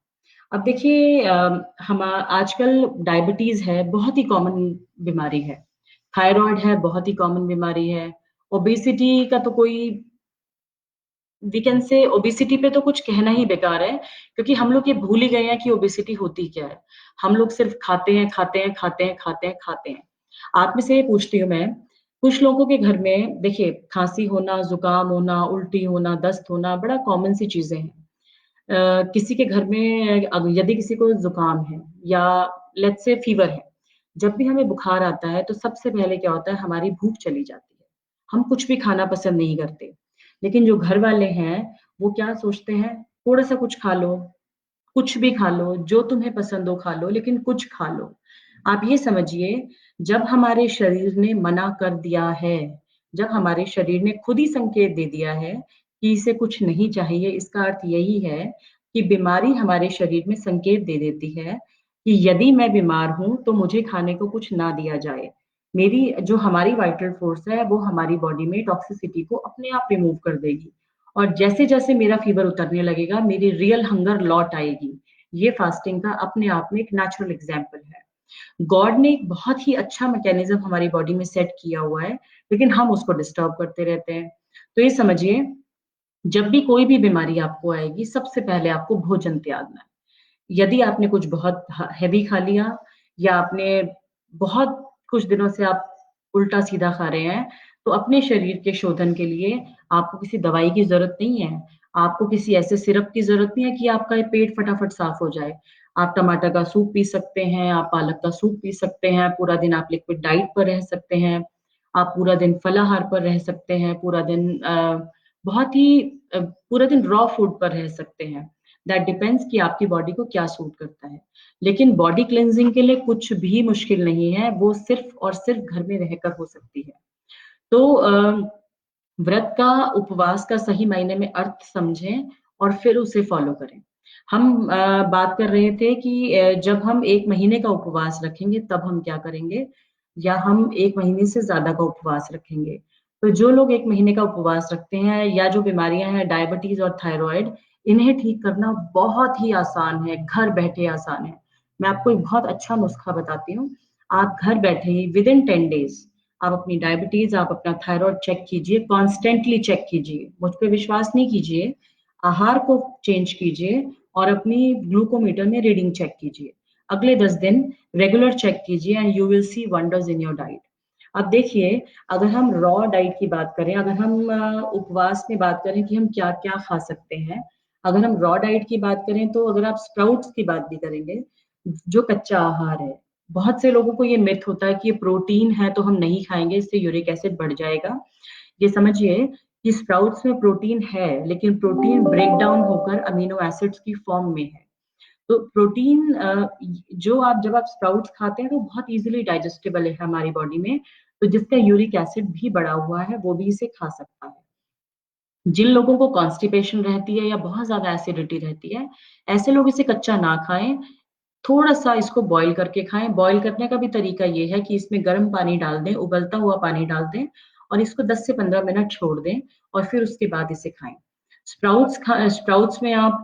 A: अब देखिए आजकल डायबिटीज़ है, बहुत ही कॉमन बीमारी है। थायरॉइड है, बहुत ही कॉमन बीमारी है। ओबेसिटी का तो कोई वी कैन से ओबेसिटी पे तो कुछ कहना ही बेकार है, क्योंकि हम लोग ये भूल ही गए हैं कि ओबेसिटी होती क्या है। हम लोग सिर्फ़ खाते हैं, खाते हैं, खाते हैं, खाते हैं, खाते हैं। आप में से ये पूछती हूँ मैं, कुछ लोगों के घर में देखिए खाँसी होना, ज़ुकाम होना, उल्टी होना, दस्त होना बड़ा कॉमन सी चीज़ें हैं। किसी के घर में यदि किसी को ज़ुकाम है या लेट्स से फ़ीवर है, जब भी हमें बुखार आता है तो सबसे पहले क्या होता है हमारी भूख चली जाती है। हम कुछ भी खाना पसंद नहीं करते। लेकिन जो घर वाले हैं, वो क्या सोचते हैं, थोड़ा-सा कुछ खा लो, कुछ भी खा लो, जो तुम्हें पसंद हो खा लो, लेकिन कुछ खा लो। आप ये समझिए, जब हमारे शरीर ने मना कर दिया है, जब हमारे शरीर ने खुद ही संकेत दे दिया है कि इसे कुछ नहीं चाहिए, इसका अर्थ यही है कि बीमारी हमारे शरीर में संकेत दे देती है कि यदि मैं बीमार हूँ, तो मुझे खाने को कुछ ना दिया जाए। मेरी जो हमारी वाइटल फ़ोर्स है, वो हमारी बॉडी में टॉक्सिसिटी को अपने आप रिमूव कर देगी। और जैसे-जैसे मेरा फ़ीवर उतरने लगेगा, मेरी रियल हंगर लौट आएगी। ये फ़ास्टिंग का अपने आप में एक नेचुरल एग्ज़ाम्पल है। गॉड ने एक बहुत ही अच्छा मैकेनिज़्म हमारी बॉडी में सेट किया हुआ है, लेकिन हम उसको डिस्टर्ब करते रहते हैं। तो ये समझिए, जब भी कोई भी बीमारी आपको आएगी, सबसे पहले आपको भोजन त्यागना है। यदि आपने कुछ बहुत हेवी खा लिया या आपने बहुत कुछ दिनों से आप उल्टा-सीधा खा रहे हैं, तो अपने शरीर के शोधन के लिए आपको किसी दवाई की ज़रूरत नहीं है। आपको किसी ऐसे सिरप की ज़रूरत नहीं है कि आपका ये पेट फटाफट साफ़ हो जाए। आप टमाटर का सूप पी सकते हैं, आप पालक का सूप पी सकते हैं, पूरा दिन आप लिक्विड डाइट पर रह सकते हैं, आप पूरा दिन फलाहार पर रह सकते हैं, पूरा दिन बहुत ही पूरा दिन रॉ फूड पर रह सकते हैं। दैट डिपेंड्स कि आपकी बॉडी को क्या सूट करता है। लेकिन बॉडी क्लींजिंग के लिए कुछ भी मुश्किल नहीं है, वो सिर्फ़ और सिर्फ़ घर में रहकर हो सकती है। तो व्रत का, उपवास का सही मायने में अर्थ समझें और फिर उसे फ़ॉलो करें। हम बात कर रहे थे कि जब हम 1 महीने का उपवास रखेंगे तब हम क्या करेंगे या हम 1 महीने से ज़्यादा का उपवास रखेंगे। तो जो लोग 1 महीने का उपवास रखते हैं या जो बीमारियाँ हैं डायबिटीज़ और थायरॉइड, इन्हें ठीक करना बहुत ही आसान है, घर बैठे आसान है। मैं आपको एक बहुत अच्छा नुस्खा बताती हूँ। आप घर बैठे ही विदिन 10 डेज़ आप अपनी डायबिटीज़, आप अपना थायरॉइड चेक कीजिए, कॉन्स्टेंटली चेक कीजिए। मुझ पे विश्वास नहीं कीजिए, आहार को चेंज कीजिए और अपनी ग्लूकोमीटर में रीडिंग चेक कीजिए। अगले 10 दिन रेगुलर चेक कीजिए and you will C wonders in your diet. अब देखिए, अगर हम रॉ डाइट की बात करें, अगर हम उपवास में बात करें कि हम क्या-क्या खा सकते हैं, अगर हम रॉ डाइट की बात करें तो अगर आप स्प्राउट्स की बात भी करेंगे, जो कच्चा आहार है, बहुत से लोगों को ये मिथ होता है कि ये प्रोटीन है तो हम नहीं खाएँगे, इससे यूरिक एसिड बढ़ जाएगा। ये समझिए कि स्प्राउट्स में प्रोटीन है, लेकिन प्रोटीन ब्रेक डाउन होकर अमीनो एसिड्स की फॉर्म में है। तो प्रोटीन जो आप जब आप स्प्राउट्स खाते हैं तो बहुत इजीली डाइजेस्टेबल है हमारी बॉडी में, तो जिसका यूरिक एसिड भी बढ़ा हुआ है वो भी इसे खा सकता है। जिन लोगों को कॉन्स्टिपेशन रहती है या बहुत ज्यादा एसिडिटी रहती है, ऐसे लोग इसे कच्चा ना खाएं, थोड़ा-सा इसको बॉयल करके खाएँ। बॉयल करने का भी तरीका ये है कि इसमें गर्म पानी डाल दें, उबलता हुआ पानी डाल दें और इसको 10 से 15 मिनट छोड़ दें और फिर उसके बाद इसे खाएँ। स्प्राउट्स में आप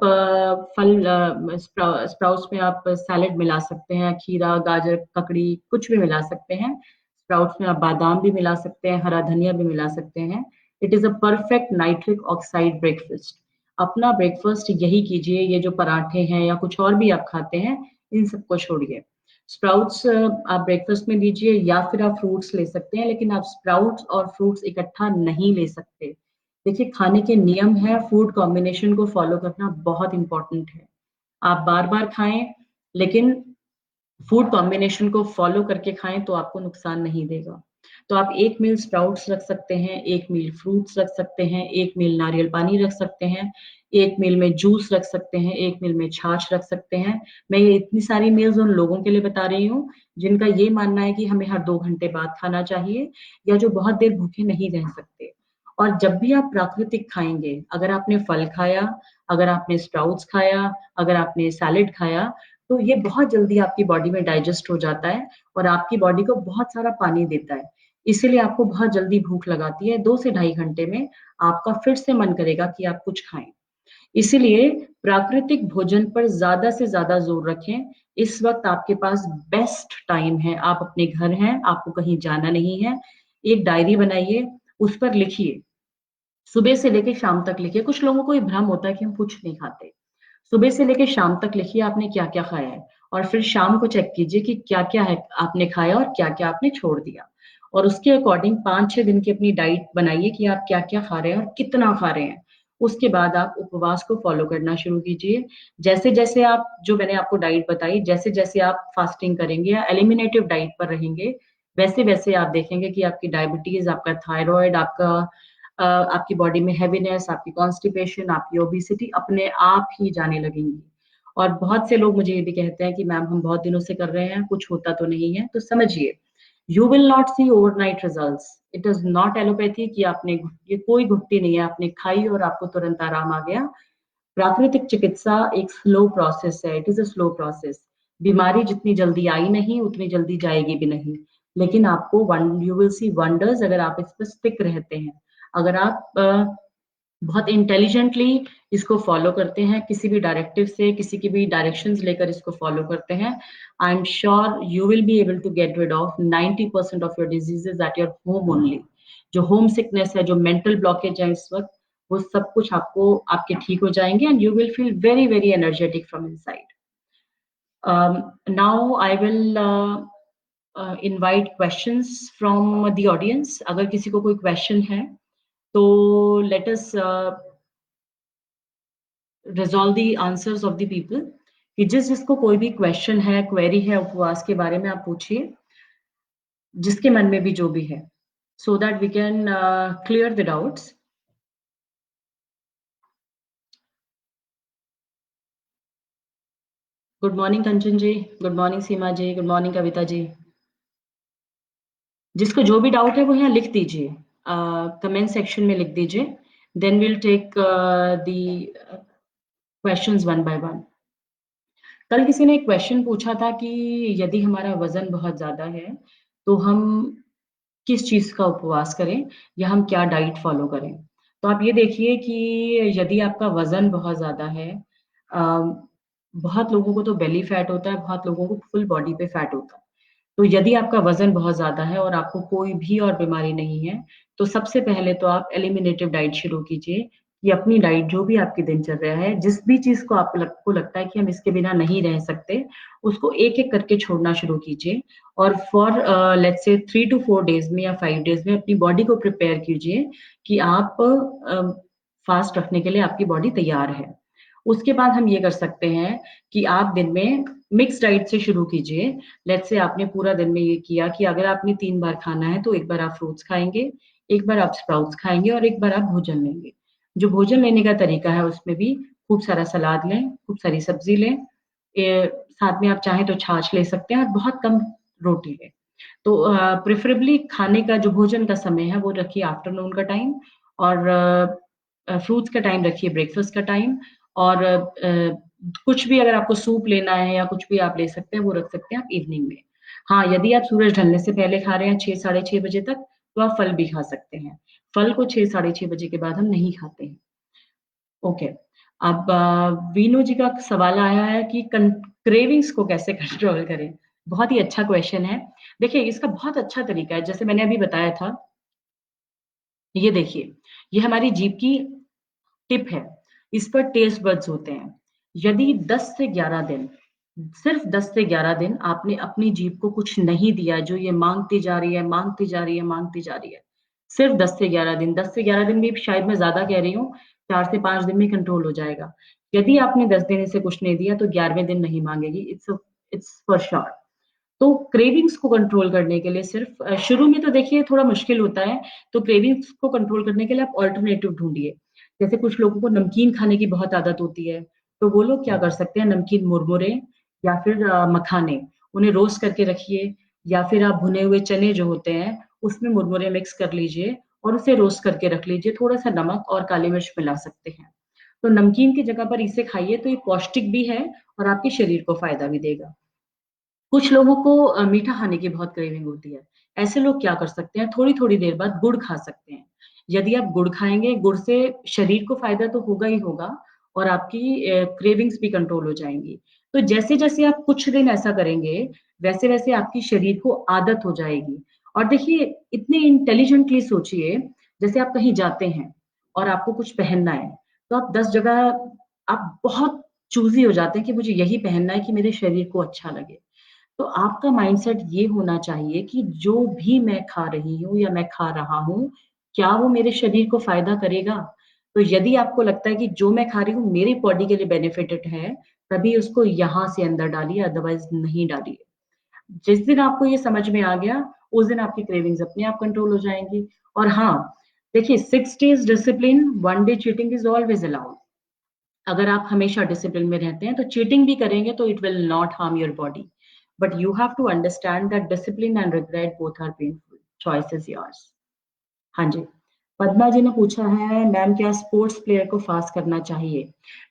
A: स्प्राउट्स में आप सैलेड मिला सकते हैं, खीरा, गाजर, ककड़ी कुछ भी मिला सकते हैं। स्प्राउट्स में आप बादाम भी मिला सकते हैं, हरा धनिया भी मिला सकते हैं। It is a perfect nitric oxide breakfast. अपना ब्रेकफास्ट यही कीजिए, ये जो पराठे हैं या कुछ और भी आप खाते हैं, इन सबको छोड़िए। स्प्राउट्स आप ब्रेकफास्ट में लीजिए या फिर आप फ्रूट्स ले सकते हैं, लेकिन आप स्प्राउट्स और फ्रूट्स इकट्ठा नहीं ले सकते। देखिए, खाने के नियम है, फूड कॉम्बिनेशन को फॉलो करना बहुत इंपॉर्टेंट है। आप बार-बार खाएँ, लेकिन फूड कॉम्बिनेशन को फॉलो करके खाएँ तो आपको नुकसान नहीं देगा। तो आप 1 मील स्प्राउट्स रख सकते हैं, 1 मील फ्रूट्स रख सकते हैं, 1 मील नारियल पानी रख सकते हैं, 1 मील में जूस रख सकते हैं, 1 मील में छाछ रख सकते हैं। मैं ये इतनी सारी मील्स उन लोगों के लिए बता रही हूँ, जिनका ये मानना है कि हमें हर 2 घंटे बाद खाना चाहिए या जो बहुत देर भूखे नहीं रह सकते। और जब भी आप प्राकृतिक खाएँगे, अगर आपने फल खाया, अगर आपने स्प्राउट्स खाया, अगर आपने सैलेड खाया, तो ये बहुत जल्दी आपकी बॉडी में डाइजेस्ट हो जाता है और आपकी बॉडी को बहुत सारा पानी देता है। इसीलिए आपको बहुत जल्दी भूख लगाती है, 2 से ढाई घंटे में आपका फिर से मन करेगा कि आप कुछ खाएँ। इसीलिए प्राकृतिक भोजन पर ज़्यादा से ज़्यादा ज़ोर रखें। इस वक़्त आपके पास बेस्ट टाइम है, आप अपने घर हैं, आपको कहीं जाना नहीं है। एक डायरी बनाइए, उस पर लिखिए, सुबह से लेके शाम तक लिखिए। कुछ लोगों को ये भ्रम होता है कि हम कुछ नहीं खाते। सुबह से लेके शाम तक लिखिए आपने क्या-क्या खाया है और फिर शाम को चेक कीजिए कि क्या-क्या है आपने खाया और क्या-क्या आपने छोड़ दिया। और उसके अकॉर्डिंग 5-6 दिन की अपनी डाइट बनाइए कि आप क्या-क्या खा रहे हैं और कितना खा रहे हैं। उसके बाद आप उपवास को फ़ॉलो करना शुरू कीजिए। जैसे-जैसे आप जो मैंने आपको डाइट बताई, जैसे-जैसे आप फास्टिंग करेंगे या एलिमिनेटिव डाइट पर रहेंगे, वैसे-वैसे आप देखेंगे कि आपकी डायबिटीज़, आपका थायरॉइड, आपकी बॉडी में हेवीनेस, आपकी कॉन्स्टिपेशन, आपकी ओबेसिटी अपने आप ही जाने लगेंगी। और बहुत से लोग मुझे ये भी कहते हैं कि मैम हम बहुत दिनों से कर रहे हैं, कुछ होता तो नहीं है। तो समझिए, you will not see overnight results. It is not allopathy कि आपने ये कोई घुट्टी नहीं है, आपने खाई और आपको तुरंत आराम आ गया। प्राकृतिक चिकित्सा एक स्लो प्रोसेस है, it is a slow process. बीमारी जितनी जल्दी आई नहीं, उतनी जल्दी जाएगी भी नहीं। लेकिन आपको one you will C wonders अगर आप इस पे स्टिक रहते हैं। अगर आप बहुत इंटेलिजेंटली इसको फॉलो करते हैं, किसी भी डायरेक्टिव से, किसी की भी डायरेक्शंस लेकर इसको फॉलो करते हैं, I am sure you will be able to get rid of 90% of your diseases at your home only. जो होम सिकनेस है, जो मेंटल ब्लॉकेज है इस वक़्त, वो सब कुछ आपको आपके ठीक हो जाएँगे and you will feel very, very energetic from inside. Now I will invite questions from the audience. अगर किसी को कोई क्वेश्चन है, तो let us resolve the answers of the people कि जिसको कोई भी क्वेश्चन है, क्वेरी है उपवास के बारे में आप पूछिए, जिसके मन में भी जो भी है, so that we can clear the doubts. Good morning Kanchan ji, good morning Seema ji, good morning Kavita ji. जिसको जो भी डाउट है वो यहाँ लिख दीजिए, कमेंट सेक्शन में लिख दीजिए, then will take the questions one by one. कल किसी ने एक क्वेश्चन पूछा था कि यदि हमारा वजन बहुत ज्यादा है, तो हम किस चीज़ का उपवास करें या हम क्या डाइट फ़ॉलो करें? तो आप ये देखिए कि यदि आपका वज़न बहुत ज़्यादा है, अ, बहुत लोगों को तो बेली फैट होता है, बहुत लोगों को फुल बॉडी पे फैट होता है। तो यदि आपका वज़न बहुत ज़्यादा है और आपको कोई भी और बीमारी नहीं है, तो सबसे पहले तो आप एलिमिनेटिव डाइट शुरू कीजिए। कि अपनी डाइट जो भी आपकी दिनचर्या है, जिस भी चीज़ को आपको लगता है कि हम इसके बिना नहीं रह सकते, उसको एक-एक करके छोड़ना शुरू कीजिए और for let's say 3 to 4 days में या 5 डेज़ में अपनी बॉडी को प्रिपेयर कीजिए कि आप फास्ट रखने के लिए आपकी बॉडी तैयार है। उसके बाद हम ये कर सकते हैं कि आप दिन में मिक्स डाइट से शुरू कीजिए। लेट्स से आपने पूरा दिन में ये किया कि अगर आपने 3 बार खाना है, तो एक बार आप फ्रूट्स खाएँगे, एक बार आप स्प्राउट्स खाएँगे और एक बार आप भोजन लेंगे। जो भोजन लेने का तरीका है उसमें भी खूब सारा सलाद लें, खूब सारी सब्ज़ी लें। साथ में आप चाहें तो छाछ ले सकते हैं और बहुत कम रोटी लें। तो प्रेफ़रेबली खाने का जो भोजन का समय है वो रखिए आफ्टरनून का टाइम और फ्रूट्स का टाइम रखिए ब्रेकफ़ास्ट का टाइम और कुछ भी अगर आपको सूप लेना है या कुछ भी आप ले सकते हैं, वो रख सकते हैं आप इवनिंग में। हाँ, यदि आप सूरज ढलने से पहले खा रहे हैं 6 साढ़े 6 बजे तक, तो आप फल भी खा सकते हैं। फल को 6 साढ़े 6 बजे के बाद हम नहीं खाते हैं। ओके। अब वीनू जी का सवाल आया है कि क्रेविंग्स को कैसे कंट्रोल करें? बहुत ही अच्छा क्वेश्चन है। देखिए, इसका बहुत अच्छा तरीका है, जैसे मैंने अभी बताया था, ये देखिए, ये हमारी जीभ की टिप है। इस पर टेस्ट बड्स होते हैं। यदि 10 से 11 दिन, सिर्फ़ 10 से 11 दिन आपने अपनी जीभ को कुछ नहीं दिया, जो ये माँगती जा रही है, माँगती जा रही है, माँगती जा रही है। सिर्फ़ 10 से 11 दिन, 10 से 11 दिन भी शायद मैं ज़्यादा कह रही हूँ, 4 से 5 दिन में कंट्रोल हो जाएगा। यदि आपने 10 दिन इसे कुछ नहीं दिया, तो 11वें दिन नहीं माँगेगी, इट्स फॉर श्योर। तो क्रेविंग्स को कंट्रोल करने के लिए सिर्फ शुरू में तो देखिए थोड़ा मुश्किल होता है, तो क्रेविंग्स को कंट्रोल करने के लिए आप अल्टरनेटिव ढूँढिए। जैसे कुछ लोगों को नमकीन खाने की बहुत आदत होती है, तो वो लोग क्या कर सकते हैं नमकीन मुरमुरे या फिर मखाने, उन्हें रोस्ट करके रखिए या फिर आप भुने हुए चने जो होते हैं, उसमें मुरमुरे मिक्स कर लीजिए और उसे रोस्ट करके रख लीजिए, थोड़ा-सा नमक और काली मिर्च मिला सकते हैं। तो नमकीन की जगह पर इसे खाइए तो ये पौष्टिक भी है और आपके शरीर को फ़ायदा भी देगा। कुछ लोगों को मीठा खाने की बहुत क्रेविंग होती है। ऐसे लोग क्या कर सकते हैं, थोड़ी-थोड़ी देर बाद गुड़ खा सकते हैं। यदि आप गुड़ खाएँगे, गुड़ से शरीर को फ़ायदा तो होगा ही होगा और आपकी क्रेविंग्स भी कंट्रोल हो जाएँगी। तो जैसे-जैसे आप कुछ दिन ऐसा करेंगे, वैसे-वैसे आपकी शरीर को आदत हो जाएगी। और देखिए, इतने इंटेलिजेंटली सोचिए, जैसे आप कहीं जाते हैं और आपको कुछ पहनना है, तो आप 10 जगह आप बहुत चूज़ी हो जाते हैं कि मुझे यही पहनना है कि मेरे शरीर को अच्छा लगे। तो आपका माइंडसेट ये होना चाहिए कि जो भी मैं खा रही हूँ या मैं खा रहा हूँ, क्या वो मेरे शरीर को फ़ायदा करेगा? तो यदि आपको लगता है कि जो मैं खा रही हूँ मेरी बॉडी के लिए बेनिफिटेड है, तभी उसको यहाँ से अंदर डालिए अदरवाइज़ नहीं डालिए। जिस दिन आपको ये समझ में आ गया, उस दिन आपकी क्रेविंग्स अपने आप कंट्रोल हो जाएँगी। और हाँ, देखिए 6 days discipline, 1 day cheating is always allowed. अगर आप हमेशा डिसिप्लिन में रहते हैं, तो चीटिंग भी करेंगे तो it will not harm your body. But you have to understand that discipline and regret both are painful. Choice is yours. हाँ जी। पद्मा जी ने पूछा है, मैम क्या स्पोर्ट्स प्लेयर को फास्ट करना चाहिए?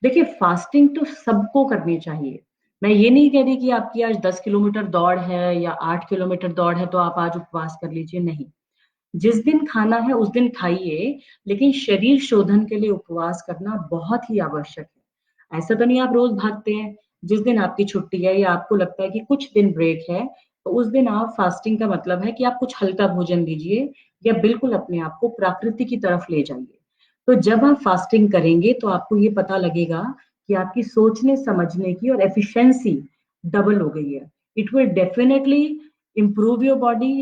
A: देखिए, फास्टिंग तो सबको करनी चाहिए। मैं ये नहीं कह रही कि आपकी आज 10 किलोमीटर दौड़ है या 8 किलोमीटर दौड़ है, तो आप आज उपवास कर लीजिए, नहीं। जिस दिन खाना है उस दिन खाइए, लेकिन शरीर शोधन के लिए उपवास करना बहुत ही आवश्यक है। ऐसा तो नहीं आप रोज़ भागते हैं, जिस दिन आपकी छुट्टी है या आपको लगता है कि कुछ दिन ब्रेक है, तो उस दिन आप फास्टिंग का मतलब है कि आप कुछ हल्का भोजन लीजिए या बिल्कुल अपने आप को प्रकृति की तरफ ले जाइए। तो जब आप फास्टिंग करेंगे तो आपको ये पता लगेगा कि आपकी सोचने-समझने की और एफिशिएंसी डबल हो गई है। It will definitely improve your body,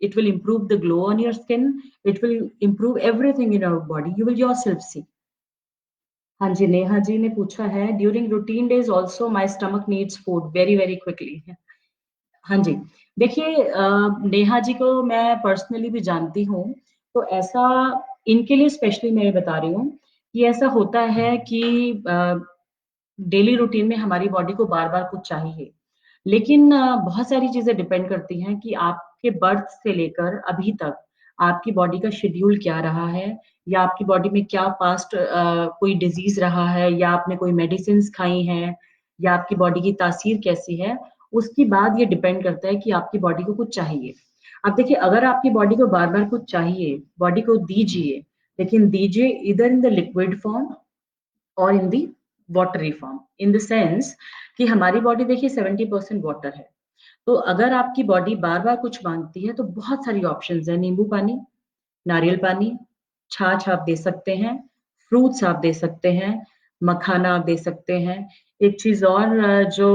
A: it will improve the glow on your skin, it will improve everything in our body, you will yourself see. हाँ जी, नेहा जी ने पूछा है, during routine days also my stomach needs food very very quickly. हाँ जी, देखिए नेहा जी को मैं personally भी जानती हूँ, तो ऐसा इनके लिए स्पेशली मैं बता रही हूँ कि ऐसा होता है कि डेली रूटीन में हमारी बॉडी को बार-बार कुछ चाहिए। लेकिन बहुत सारी चीज़ें डिपेंड करती हैं कि आपके बर्थ से लेकर अभी तक आपकी बॉडी का शेड्यूल क्या रहा है या आपकी बॉडी में क्या पास्ट कोई डिज़ीज़ रहा है या आपने कोई मेडिसिन्स खाई हैं या आपकी बॉडी की तासीर कैसी है, उसके बाद ये डिपेंड करता है कि आपकी बॉडी को कुछ चाहिए। अब देखिए अगर आपकी बॉडी को बार-बार कुछ चाहिए, बॉडी को दीजिए, लेकिन दीजिए either in the liquid form और in the watery form in the sense कि हमारी बॉडी देखिए 70% वाटर है। तो अगर आपकी बॉडी बार-बार कुछ माँगती है तो बहुत सारी ऑप्शंस हैं, नींबू पानी, नारियल पानी, छाछ आप दे सकते हैं, फ्रूट्स आप दे सकते हैं, मखाना आप दे सकते हैं। एक चीज़ और जो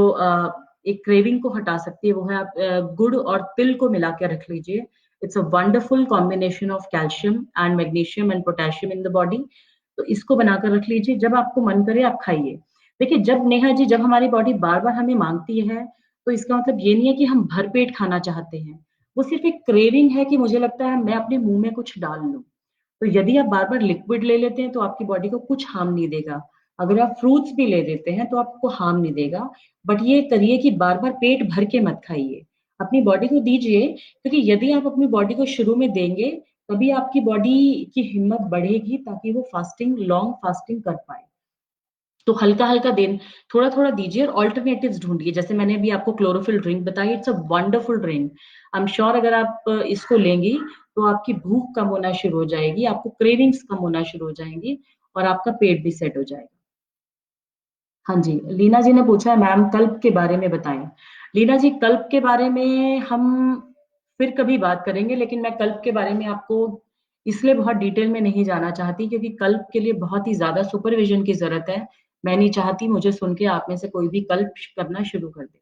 A: एक क्रेविंग को हटा सकती है वो है आप गुड़ और तिल को मिला के रख लीजिए। It's a wonderful combination of calcium and magnesium and potassium in the body. तो इसको बनाकर रख लीजिए, जब आपको मन करे आप खाइए। देखिए जब नेहा जी जब हमारी बॉडी बार-बार हमें माँगती है, तो इसका मतलब ये नहीं है कि हम भरपेट खाना चाहते हैं। वो सिर्फ़ एक क्रेविंग है कि मुझे लगता है मैं अपने मुँह में कुछ डाल लूँ। तो यदि आप बार-बार लिक्विड ले लेते हैं तो आपकी बॉडी को कुछ हार्म नहीं देगा। अगर आप फ्रूट्स भी ले लेते हैं तो आपको हार्म नहीं देगा। बट ये करिए कि बार-बार पेट भर के मत खाइए। अपनी बॉडी को दीजिए, क्योंकि यदि आप अपनी बॉडी को शुरू में देंगे, तभी आपकी बॉडी की हिम्मत बढ़ेगी ताकि वो फास्टिंग लॉन्ग फास्टिंग कर पाए। तो हल्का-हल्का दिन थोड़ा-थोड़ा दीजिए और अल्टरनेटिव्स ढूँढिए। जैसे मैंने अभी आपको क्लोरोफिल ड्रिंक बताई, it's a wonderful drink. I am sure अगर आप इसको लेंगी, तो आपकी भूख कम होना शुरू हो जाएगी, आपको क्रेविंग्स कम होना शुरू हो जाएँगी और आपका पेट भी सेट हो जाएगा। हाँ जी, लीना जी ने पूछा है मैम कल्प के बारे में बताएँ। लीना जी कल्प के बारे में हम फिर कभी बात करेंगे, लेकिन मैं कल्प के बारे में आपको इसलिए बहुत डिटेल में नहीं जाना चाहती क्योंकि कल्प के लिए बहुत ही ज़्यादा सुपरविज़न की ज़रूरत है। मैं नहीं चाहती मुझे सुन के आप में से कोई भी कल्प करना शुरू कर दे।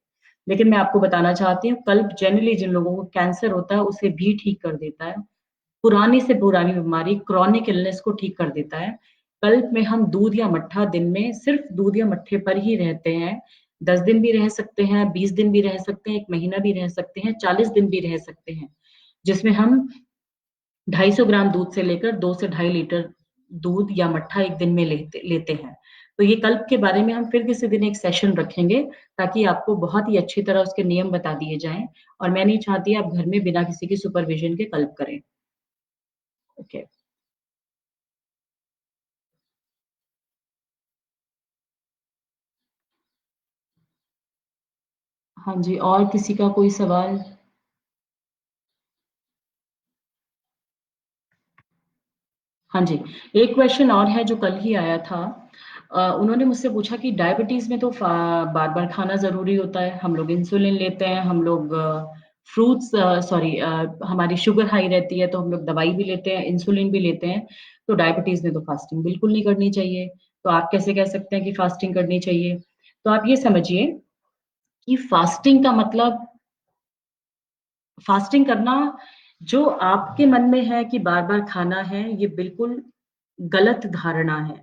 A: लेकिन मैं आपको बताना चाहती हूँ कल्प जनरली जिन लोगों को कैंसर होता है उसे भी ठीक कर देता है। पुरानी से पुरानी बीमारी क्रॉनिक इलनेस को ठीक कर देता है। कल्प में हम दूध या मट्ठा दिन में सिर्फ़ दूध या मट्ठे पर ही रहते हैं। 10 दिन भी रह सकते हैं, 20 दिन भी रह सकते हैं, 1 महीना भी रह सकते हैं, 40 दिन भी रह सकते हैं। जिसमें हम 250 ग्राम दूध से लेकर 2 से ढाई लीटर दूध या मट्ठा 1 दिन में लेते लेते हैं। तो ये कल्प के बारे में हम फिर किसी दिन एक सेशन रखेंगे, ताकि आपको बहुत ही अच्छी तरह उसके नियम बता दिए जाएँ और मैं नहीं चाहती आप घर में बिना किसी की सुपरविज़न के कल्प करें। ओके। हाँ जी, और किसी का कोई सवाल? हाँ जी, एक क्वेश्चन और है जो कल ही आया था। उन्होंने मुझसे पूछा कि डायबिटीज़ में तो बार-बार खाना ज़रूरी होता है, हम लोग इंसुलिन लेते हैं, हम लोग फ्रूट्स सॉरी हमारी शुगर हाई रहती है, तो हम लोग दवाई भी लेते हैं, इंसुलिन भी लेते हैं, तो डायबिटीज़ में तो फास्टिंग बिल्कुल नहीं करनी चाहिए। तो आप कैसे कह सकते हैं कि फास्टिंग करनी चाहिए? तो आप ये समझिए कि फास्टिंग का मतलब फास्टिंग करना जो आपके मन में है कि बार-बार खाना है, ये बिल्कुल गलत धारणा है।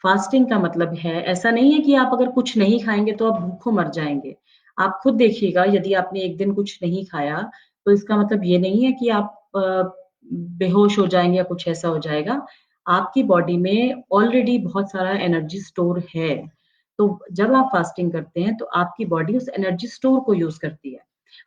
A: फास्टिंग का मतलब है ऐसा नहीं है कि आप अगर कुछ नहीं खाएँगे तो आप भूखों मर जाएँगे। आप खुद देखिएगा यदि आपने एक दिन कुछ नहीं खाया, तो इसका मतलब ये नहीं है कि आप बेहोश हो जाएँगे या कुछ ऐसा हो जाएगा। आपकी बॉडी में ऑलरेडी बहुत सारा एनर्जी स्टोर है। तो जब आप फास्टिंग करते हैं, तो आपकी बॉडी उस एनर्जी स्टोर को यूज़ करती है।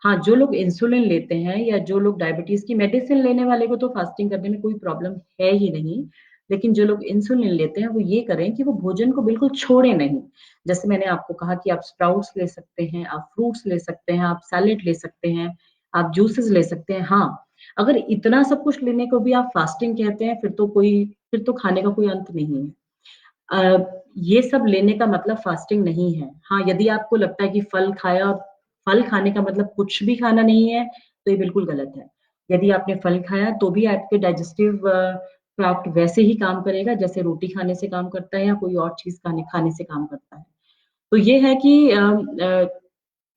A: हाँ, जो लोग इंसुलिन लेते हैं या जो लोग डायबिटीज़ की मेडिसिन लेने वाले को तो फास्टिंग करने में कोई प्रॉब्लम है ही नहीं। लेकिन जो लोग इंसुलिन लेते हैं, वो ये करें कि वो भोजन को बिल्कुल छोड़ें नहीं। जैसे मैंने आपको कहा कि आप स्प्राउट्स ले सकते हैं, आप फ्रूट्स ले सकते हैं, आप सैलेड ले सकते हैं, आप जूसेस ले सकते हैं। हाँ, अगर इतना सब कुछ लेने को भी आप फास्टिंग कहते हैं, फिर तो खाने का कोई अंत नहीं है। ये सब लेने का मतलब फास्टिंग नहीं है। हाँ, यदि आपको लगता है कि फल खाने का मतलब कुछ भी खाना नहीं है, तो ये बिल्कुल गलत है। यदि आपने फल खाया तो भी आपके डाइजेस्टिव ट्रैक्ट वैसे ही काम करेगा जैसे रोटी खाने से काम करता है या कोई और चीज़ खाने खाने से काम करता है। तो ये है कि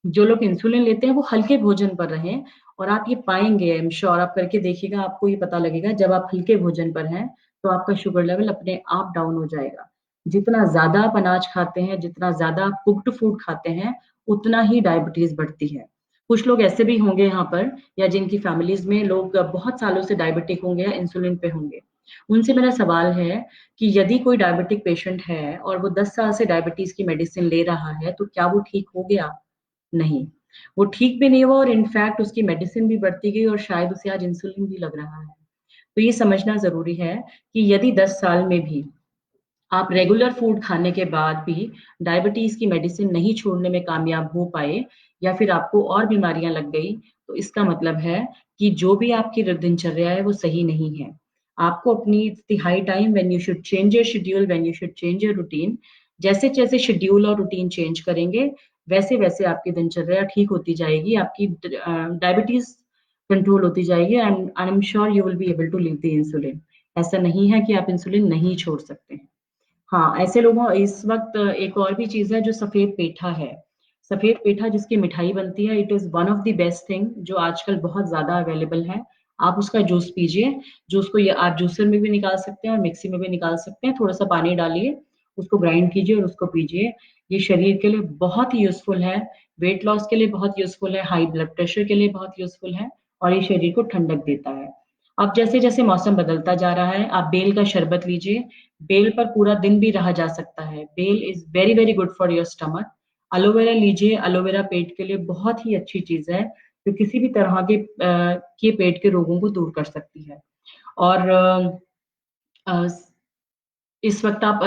A: जो लोग इंसुलिन लेते हैं वो हल्के भोजन पर रहें और आप ये पाएँगे आई एम श्योर आप करके देखिएगा आपको ये पता लगेगा जब आप हल्के भोजन पर हैं, तो आपका शुगर लेवल अपने आप डाउन हो जाएगा। जितना ज़्यादा आप अनाज खाते हैं, जितना ज़्यादा आप कुक्ड फूड खाते हैं, उतना ही डायबिटीज़ बढ़ती है। कुछ लोग ऐसे भी होंगे यहाँ पर या जिनकी फैमिलीज़ में लोग बहुत सालों से डायबिटिक होंगे या इंसुलिन पे होंगे। उनसे मेरा सवाल है कि यदि कोई डायबिटिक पेशेंट है और वो 10 साल से डायबिटीज़ की मेडिसिन ले रहा है, तो क्या वो ठीक हो गया? नहीं, वो ठीक भी नहीं हुआ और इनफैक्ट उसकी मेडिसिन भी बढ़ती गई और शायद उसे आज इंसुलिन भी लग रहा है। तो ये समझना ज़रूरी है कि यदि 10 साल में भी आप रेगुलर फूड खाने के बाद भी डायबिटीज़ की मेडिसिन नहीं छोड़ने में कामयाब हो पाए या फिर आपको और बीमारियाँ लग गई, तो इसका मतलब है कि जो भी आपकी दिनचर्या है वो सही नहीं है। आपको अपनी it's the high time when you should change your schedule, when you should change your routine. जैसे-जैसे शेड्यूल और रूटीन चेंज करेंगे, वैसे-वैसे आपकी दिनचर्या ठीक होती जाएगी, आपकी डायबिटीज़ कंट्रोल होती जाएगी and I am sure you will be able to leave the insulin. ऐसा नहीं है कि आप इंसुलिन नहीं छोड़ सकते हैं। हाँ, ऐसे लोगों इस वक़्त एक और भी चीज़ है जो सफ़ेद पेठा है। सफ़ेद पेठा जिसकी मिठाई बनती है, it is one of the best thing जो आजकल बहुत ज़्यादा अवेलेबल है। आप उसका जूस पीजिए, जूस को या आप जूसर में भी निकाल सकते हैं और मिक्सी में भी निकाल सकते हैं। थोड़ा-सा पानी डालिए, उसको ग्राइंड कीजिए और उसको पीजिए। ये शरीर के लिए बहुत ही यूज़फुल है, वेट लॉस के लिए बहुत यूज़फुल है, हाई ब्लड प्रेशर के लिए बहुत यूज़फुल है और ये शरीर को ठंडक देता है। अब जैसे-जैसे मौसम बदलता जा रहा है, आप बेल का शरबत लीजिए, बेल पर पूरा दिन भी रहा जा सकता है। Bael is very, very good for your stomach. Aloe vera लीजिए, एलोवेरा पेट के लिए बहुत ही अच्छी चीज़ है, जो किसी भी तरह के पेट के रोगों को दूर कर सकती है। और अ, इस वक़्त आप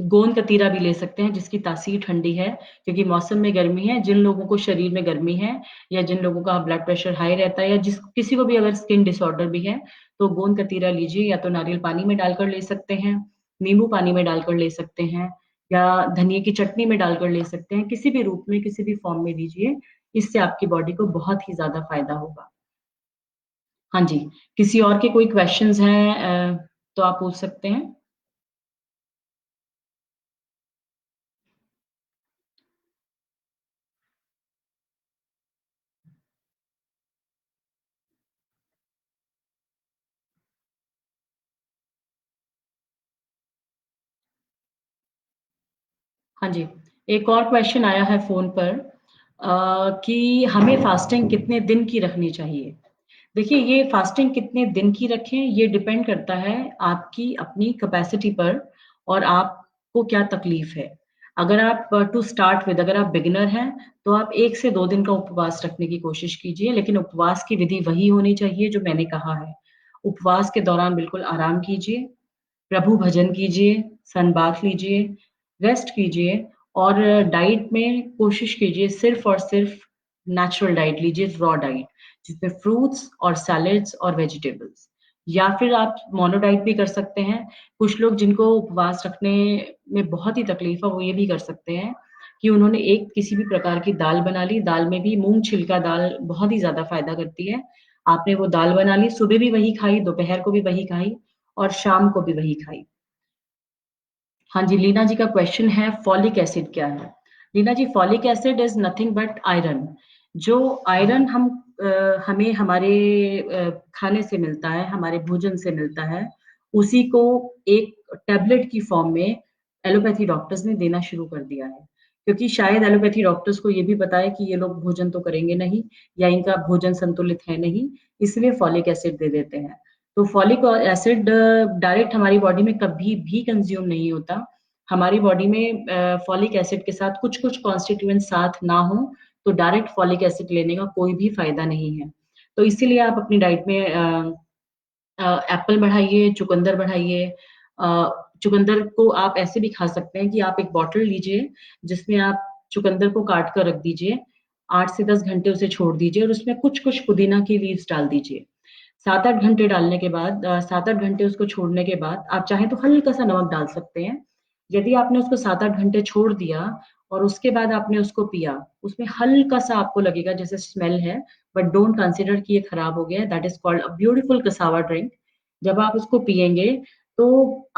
A: गोंद कतीरा भी ले सकते हैं जिसकी तासीर ठंडी है, क्योंकि मौसम में गर्मी है, जिन लोगों को शरीर में गर्मी है या जिन लोगों का ब्लड प्रेशर हाई रहता है या किसी को भी अगर स्किन डिसऑर्डर भी है, तो गोंद कतीरा लीजिए या तो नारियल पानी में डालकर ले सकते हैं, नींबू पानी में डालकर ले सकते हैं या धनिये की चटनी में डालकर ले सकते हैं, किसी भी रूप में, किसी भी फॉर्म में लीजिए, इससे आपकी बॉडी को बहुत ही ज़्यादा फ़ायदा होगा। हाँ जी, किसी और के कोई क्वेश्चन्स हैं तो आप पूछ सकते हैं। हाँ जी, एक और क्वेश्चन आया है फ़ोन पर कि हमें फास्टिंग कितने दिन की रखनी चाहिए? देखिए, ये फास्टिंग कितने दिन की रखें, ये डिपेंड करता है आपकी अपनी कैपेसिटी पर और आपको क्या तकलीफ़ है। अगर आप टू स्टार्ट विद अगर आप बिगिनर हैं, तो आप 1 से 2 दिन का उपवास रखने की कोशिश कीजिए, लेकिन उपवास की विधि वही होनी चाहिए जो मैंने कहा है। उपवास के दौरान बिल्कुल आराम कीजिए, प्रभु भजन कीजिए, सन बाथ लीजिए, रेस्ट कीजिए और डाइट में कोशिश कीजिए सिर्फ़ और सिर्फ़ नेचुरल डाइट लीजिए, रॉ डाइट, जिसमें फ्रूट्स और सैलेड्स और वेजिटेबल्स या फिर आप मोनो डाइट भी कर सकते हैं। कुछ लोग जिनको उपवास रखने में बहुत ही तकलीफ़ है, वो ये भी कर सकते हैं कि उन्होंने एक किसी भी प्रकार की दाल बना ली, दाल में भी मूँग छिलका दाल बहुत ही ज़्यादा फ़ायदा करती है। आपने वो दाल बना ली, सुबह भी वही खाई, दोपहर को भी वही खाई और शाम को भी वही खाई। हाँ जी, लीना जी का क्वेश्चन है फॉलिक एसिड क्या है? Leena ji folic acid is nothing but iron. जो आयरन हमें हमारे खाने से मिलता है, हमारे भोजन से मिलता है, उसी को एक टैबलेट की फॉर्म में एलोपैथी डॉक्टर्स ने देना शुरू कर दिया है। क्योंकि शायद एलोपैथी डॉक्टर्स को ये भी पता है कि ये लोग भोजन तो करेंगे नहीं या इनका भोजन संतुलित है नहीं, इसलिए फॉलिक एसिड दे देते हैं। तो फॉलिक एसिड डायरेक्ट हमारी बॉडी में कभी भी कंज़्यूम नहीं होता। हमारी बॉडी में फॉलिक एसिड के साथ कुछ-कुछ कॉन्स्टिट्यूएंट साथ ना हो, तो डायरेक्ट फॉलिक एसिड लेने का कोई भी फ़ायदा नहीं है। तो इसीलिए आप अपनी डाइट में एप्पल बढ़ाइए, चुकंदर बढ़ाइए। चुकंदर को आप ऐसे भी खा सकते हैं कि आप एक बॉटल लीजिए, जिसमें आप चुकंदर को काट कर रख दीजिए, 8 से 10 घंटे उसे छोड़ दीजिए और उसमें कुछ-कुछ पुदीना की लीव्स डाल दीजिए। 7-8 घंटे डालने के बाद 7-8 घंटे उसको छोड़ने के बाद आप चाहें तो हल्का-सा नमक डाल सकते हैं। यदि आपने उसको 7-8 घंटे छोड़ दिया और उसके बाद आपने उसको पिया, उसमें हल्का-सा आपको लगेगा जैसे स्मेल है, बट डोंट कंसिडर कि ये खराब हो गया है, that is called a beautiful cassava drink. जब आप उसको पिएँगे, तो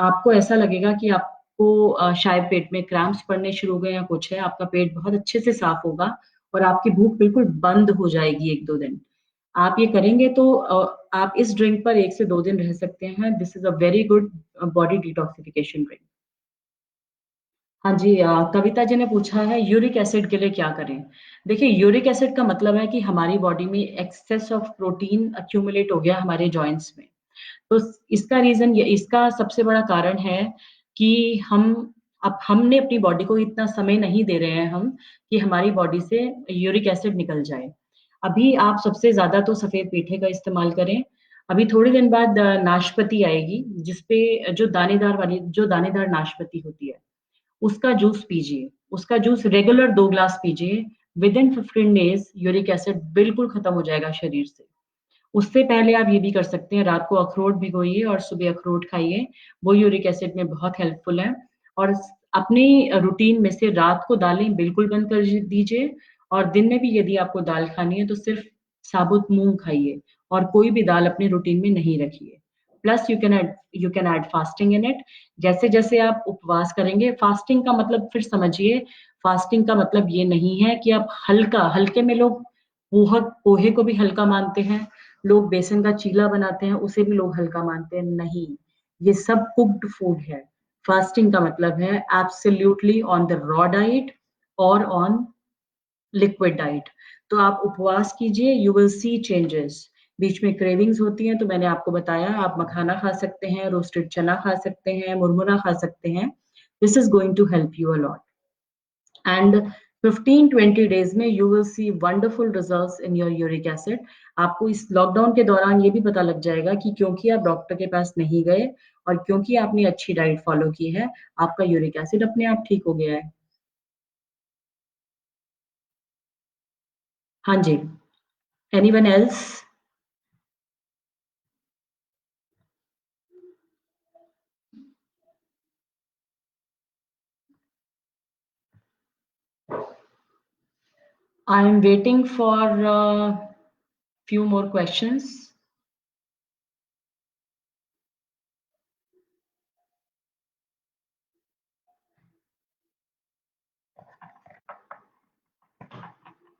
A: आपको ऐसा लगेगा कि आपको शायद पेट में क्रैम्प्स पड़ने शुरू हो गए या कुछ है, आपका पेट बहुत अच्छे से साफ होगा और आपकी भूख बिल्कुल बंद हो जाएगी 1-2 दिन। आप ये करेंगे तो आप इस ड्रिंक पर 1 से 2 दिन रह सकते हैं। This is a very good body detoxification drink. हाँ जी, कविता जी ने पूछा है यूरिक एसिड के लिए क्या करें? देखिए यूरिक एसिड का मतलब है कि हमारी बॉडी में एक्सेस ऑफ प्रोटीन एक्यूमुलेट हो गया हमारे जॉइंट्स में। तो इसका सबसे बड़ा कारण है कि हमने अपनी बॉडी को इतना समय नहीं दे रहे हैं हम कि हमारी बॉडी से यूरिक एसिड निकल जाए। अभी आप सबसे ज़्यादा तो सफ़ेद पीठे का इस्तेमाल करें। अभी थोड़े दिन बाद नाशपाती आएगी, जिसपे जो दानेदार नाशपाती होती है, उसका जूस पीजिए। उसका जूस रेगुलर 2 ग्लास पीजिए। विदिन 15 डेज़ यूरिक एसिड बिल्कुल खत्म हो जाएगा शरीर से। उससे पहले आप ये भी कर सकते हैं, रात को अखरोट भिगोइए और सुबह अखरोट खाइए, वो यूरिक एसिड में बहुत हेल्पफुल है। और अपनी रूटीन में से रात को दालें बिल्कुल बंद कर दीजिए और दिन में भी यदि आपको दाल खानी है तो सिर्फ़ साबुत मूँग खाइए और कोई भी दाल अपनी रूटीन में नहीं रखिए। Plus you can add fasting in it. जैसे जैसे आप उपवास करेंगे, फास्टिंग का मतलब फिर समझिए, फास्टिंग का मतलब ये नहीं है कि आप हल्का, हल्के में लोग पोहे को भी हल्का मानते हैं, लोग बेसन का चीला बनाते हैं उसे भी लोग हल्का मानते हैं, नहीं, ये सब कुक्ड फूड है। फास्टिंग का मतलब है absolutely on the raw diet और ऑन लिक्विड डाइट। तो आप उपवास कीजिए, यू विल सी चेंजेस। बीच में क्रेविंग्स होती हैं तो मैंने आपको बताया, आप मखाना खा सकते हैं, रोस्टेड चना खा सकते हैं, मुरमुरा खा सकते हैं। This is going to help you a lot. And 15-20 days में you will see wonderful results in your uric acid. आपको इस लॉकडाउन के दौरान ये भी पता लग जाएगा कि क्योंकि आप डॉक्टर के पास नहीं गए और क्योंकि आपने अच्छी डाइट फॉलो की है, आपका यूरिक एसिड अपने आप ठीक हो गया है। हाँ जी। Anyone else? I am waiting for few more questions.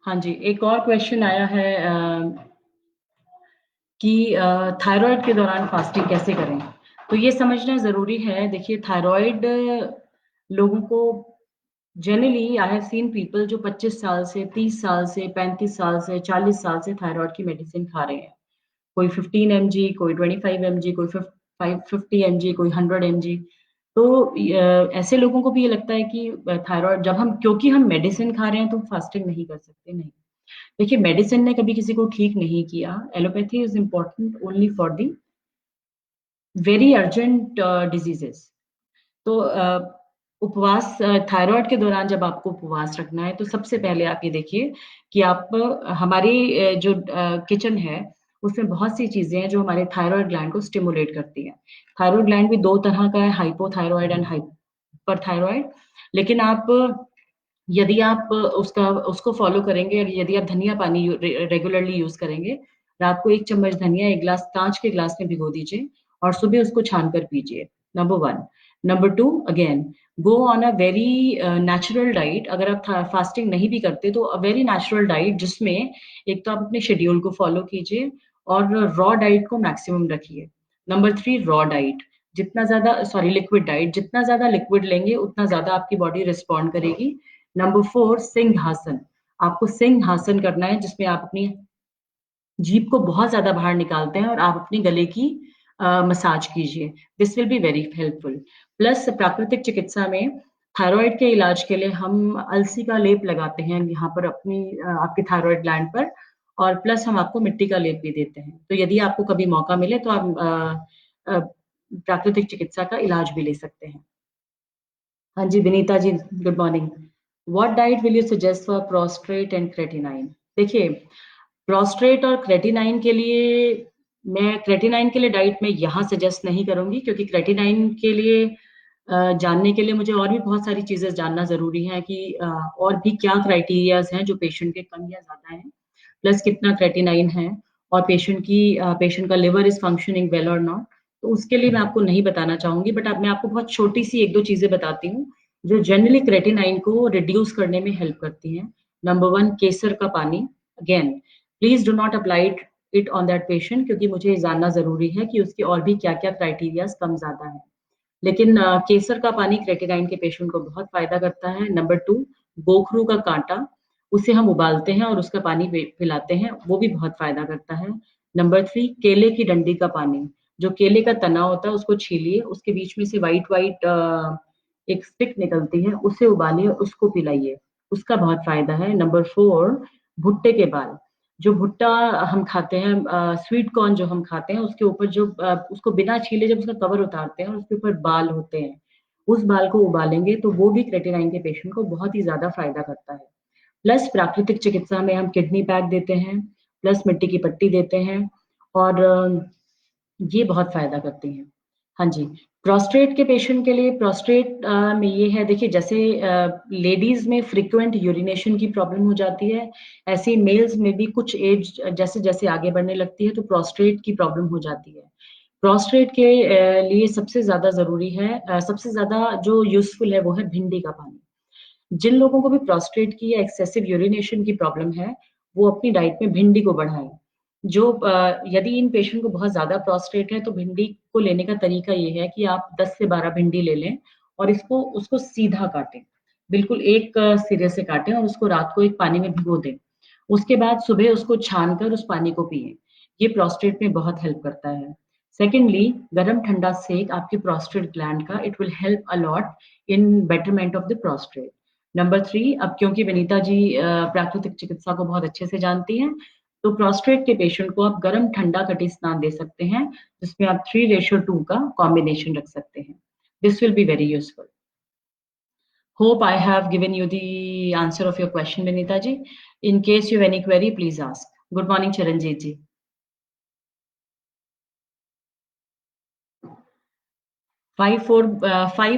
A: हाँ जी, एक और क्वेश्चन आया है कि थायराइड के दौरान फास्टिंग कैसे करें? तो ये समझना ज़रूरी है। देखिए, थायराइड लोगों को generally I have seen people जो 25 साल से, 30 साल से, 35 साल से, 40 साल से थायराइड की मेडिसिन खा रहे हैं। कोई 15 एमजी, कोई 25 एमजी, कोई 50 एमजी, कोई 100 एमजी। तो ऐसे लोगों को भी ये लगता है कि थायराइड, जब हम, क्योंकि हम मेडिसिन खा रहे हैं तो फास्टिंग नहीं कर सकते, नहीं। देखिए, मेडिसिन ने कभी किसी को ठीक नहीं किया। Allopathy is important only for the very urgent diseases. तो उपवास, थायराइड के दौरान जब आपको उपवास रखना है तो सबसे पहले आप ये देखिए कि आप हमारी जो किचन है उसमें बहुत सी चीजें हैं जो हमारे थायराइड ग्लैंड को स्टिमुलेट करती हैं। थायराइड ग्लैंड भी दो तरह का है, हाइपोथायराइड एंड हाइपर थायराइड। लेकिन आप, यदि आप उसका उसको फॉलो करेंगे और यदि आप धनिया पानी रेगुलरली यूज करेंगे, रात को 1 चम्मच धनिया एक गिलास, कांच के गिलास में भिगो दीजिए और सुबह उसको छान कर पीजिए। Number one. Number two, again go on a very natural diet. अगर आप फास्टिंग नहीं भी करते तो अ वेरी नेचुरल डाइट, जिसमें एक तो आप अपने शेड्यूल को फॉलो कीजिए और रॉ डाइट को मैक्सिमम रखिए। Number three, raw diet. जितना ज्यादा, सॉरी, लिक्विड डाइट, जितना ज्यादा लिक्विड लेंगे उतना ज्यादा आपकी बॉडी रिस्पॉन्ड करेगी। नंबर फोर, सिंहासन। आपको सिंहासन करना है, जिसमें आप अपनी जीभ को बहुत ज्यादा बाहर निकालते हैं और आप अपने गले की मसाज कीजिए। This will be very helpful. Plus प्राकृतिक चिकित्सा में थायराइड के इलाज के लिए हम अलसी का लेप लगाते हैं यहाँ पर अपनी आपके थायराइड ग्लैंड पर, और प्लस हम आपको मिट्टी का लेप भी देते हैं। तो यदि आपको कभी मौका मिले तो आप प्राकृतिक चिकित्सा का इलाज भी ले सकते हैं। हाँ जी, Vinita ji, good morning. What diet will you suggest for prostrate and creatinine? देखिए, प्रोस्ट्रेट और क्रेटिनाइन के लिए, मैं क्रेटिनाइन के लिए डाइट में यहाँ सजेस्ट नहीं करूंगी, क्योंकि क्रेटिनाइन के लिए जानने के लिए मुझे और भी बहुत सारी चीजें जानना जरूरी है कि और भी क्या क्राइटेरियाज हैं जो पेशेंट के कम या ज्यादा हैं, प्लस कितना क्रेटिनाइन है, और पेशेंट का लिवर इज फंक्शनिंग वेल और नॉट। तो उसके लिए मैं आपको नहीं बताना चाहूंगी, बट अब मैं आपको बहुत छोटी सी एक दो चीजें बताती हूँ जो जनरली क्रेटिनाइन को रिड्यूस करने में हेल्प करती हैं। नंबर वन, केसर का पानी। Again, please do not apply it on that patient, क्योंकि मुझे ये जानना जरूरी है कि उसके और भी क्या क्या क्राइटेरिया कम ज्यादा है। लेकिन केसर का पानी क्रेटिनाइन के पेशेंट को बहुत फायदा करता है। नंबर टू, गोखरू का कांटा, उसे हम उबालते हैं और उसका पानी पिलाते हैं, वो भी बहुत फायदा करता है। नंबर थ्री, केले की डंडी का पानी। जो केले का तना होता है उसको छीलिए, उसके बीच में से वाइट वाइट एक स्टिक निकलती है, उसे उबालिए, उसको पिलाइए, उसका बहुत फायदा है। नंबर फोर, भुट्टे के बाल। जो भुट्टा हम खाते हैं, स्वीट कॉर्न जो हम खाते हैं, उसके ऊपर जो उसको बिना छीले जब उसका कवर उतारते हैं और उसके ऊपर बाल होते हैं, उस बाल को उबालेंगे तो वो भी क्रेटिनाइन के पेशेंट को बहुत ही ज्यादा फायदा करता है। प्लस प्राकृतिक चिकित्सा में हम किडनी पैक देते हैं, प्लस मिट्टी की पट्टी देते हैं, और ये बहुत फायदा करती हैं। हाँ जी। प्रोस्टेट के पेशेंट के लिए, प्रोस्टेट में ये है, देखिए, जैसे लेडीज में फ्रीक्वेंट यूरिनेशन की प्रॉब्लम हो जाती है, ऐसे मेल्स में भी कुछ एज जैसे जैसे आगे बढ़ने लगती है तो प्रोस्टेट की प्रॉब्लम हो जाती है। प्रोस्टेट के लिए सबसे ज़्यादा ज़रूरी है, सबसे ज़्यादा जो यूज़फुल है वो है भिंडी का पानी। जिन लोगों को भी प्रोस्टेट की या एक्सेसिव यूरिनेशन की प्रॉब्लम है, वो अपनी डाइट में भिंडी को बढ़ाएँ। यदि इन पेशेंट को बहुत ज़्यादा प्रोस्टेट है, तो भिंडी को लेने का तरीका ये है कि आप 10 से 12 भिंडी ले लें और उसको सीधा काटें। बिल्कुल एक सिरे से काटें और उसको रात को एक पानी में भिगो दें। उसके बाद सुबह उसको छान कर उस पानी को पिएँ। ये प्रोस्टेट में बहुत हेल्प करता है। सेकंडली, गरम-ठंडा सेक आपकी प्रोस्टेट ग्लैंड का it will help a lot in betterment of the prostate. Number 3, अब क्योंकि विनीता जी प्राकृतिक चिकित्सा को बहुत अच्छे से जानती हैं, तो प्रोस्टेट के पेशेंट को आप गरम ठंडा कटी स्नान दे सकते हैं, जिसमें आप 3:2 का कॉम्बिनेशन रख सकते हैं। This will be very useful. Hope I have given you the answer of your question, Vinita ji. In case you have any query, please ask. Good morning, Charanjit ji. 5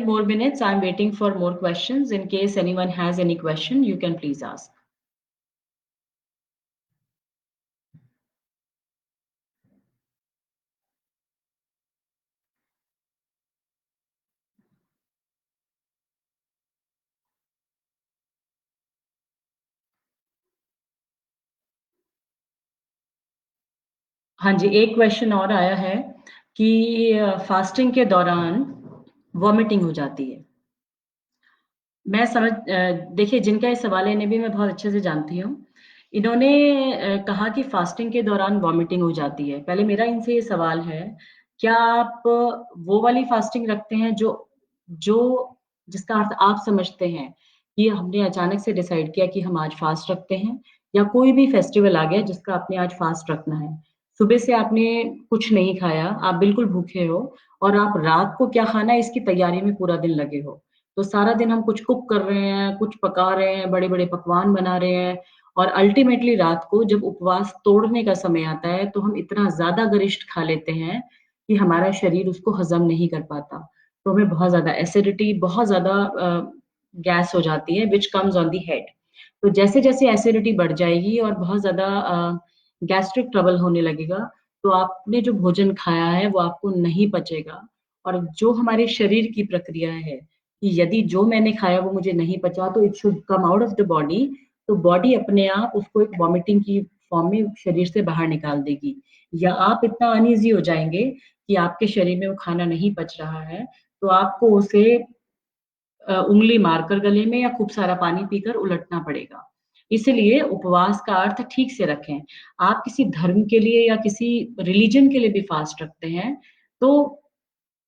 A: more minutes. I'm waiting for more questions. In case anyone has any question, you can please ask. हाँ जी, एक question और आया है कि fasting के दौरान vomiting हो जाती है। देखिए जिनका ये सवाल है इन्हें भी मैं बहुत अच्छे से जानती हूँ। इन्होंने कहा कि फास्टिंग के दौरान वॉमिटिंग हो जाती है। पहले मेरा इनसे ये सवाल है, क्या आप वो वाली फास्टिंग रखते हैं जो जो जिसका अर्थ आप समझते हैं कि हमने अचानक से डिसाइड किया कि हम आज फास्ट रखते हैं या कोई भी फेस्टिवल आ गया जिसका आपने आज फास्ट रखना है। सुबह से आपने कुछ नहीं खाया, आप बिल्कुल भूखे हो और आप रात को क्या खाना है इसकी तैयारी में पूरा दिन लगे हो। तो सारा दिन हम कुछ कुक कर रहे हैं, कुछ पका रहे हैं, बड़े-बड़े पकवान बना रहे हैं और अल्टीमेटली रात को जब उपवास तोड़ने का समय आता है, तो हम इतना ज़्यादा गरिष्ठ खा लेते हैं कि हमारा शरीर उसको हज़म नहीं कर पाता। तो हमें बहुत ज़्यादा एसिडिटी, बहुत ज़्यादा गैस हो जाती है which comes on the head. तो जैसे-जैसे एसिडिटी बढ़ जाएगी और बहुत ज़्यादा गैस्ट्रिक ट्रबल होने लगेगा, तो आपने जो भोजन खाया है वो आपको नहीं पचेगा और जो हमारे शरीर की प्रक्रिया है कि यदि जो मैंने खाया वो मुझे नहीं पचा तो it should come out of the body, तो बॉडी अपने आप उसको एक वॉमिटिंग की फॉर्म में शरीर से बाहर निकाल देगी या आप इतना अनईज़ी हो जाएँगे कि आपके शरीर में वो खाना नहीं पच रहा है, तो आपको उसे उंगली मारकर गले में या खूब सारा पानी पीकर उलटना पड़ेगा। इसीलिए उपवास का अर्थ ठीक से रखें। आप किसी धर्म के लिए या किसी रिलिजन के लिए भी फास्ट रखते हैं, तो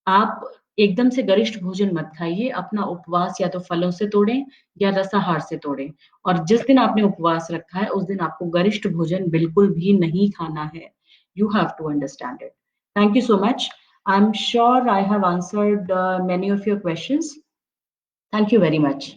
A: आप एकदम से गरिष्ठ भोजन मत खाइए, अपना उपवास या तो फलों से तोड़ें या रसाहार से तोड़ें और जिस दिन आपने उपवास रखा है, उस दिन आपको गरिष्ठ भोजन बिल्कुल भी नहीं खाना है। You have to understand it. Thank you so much. I'm sure I have answered many of your questions. Thank you very much.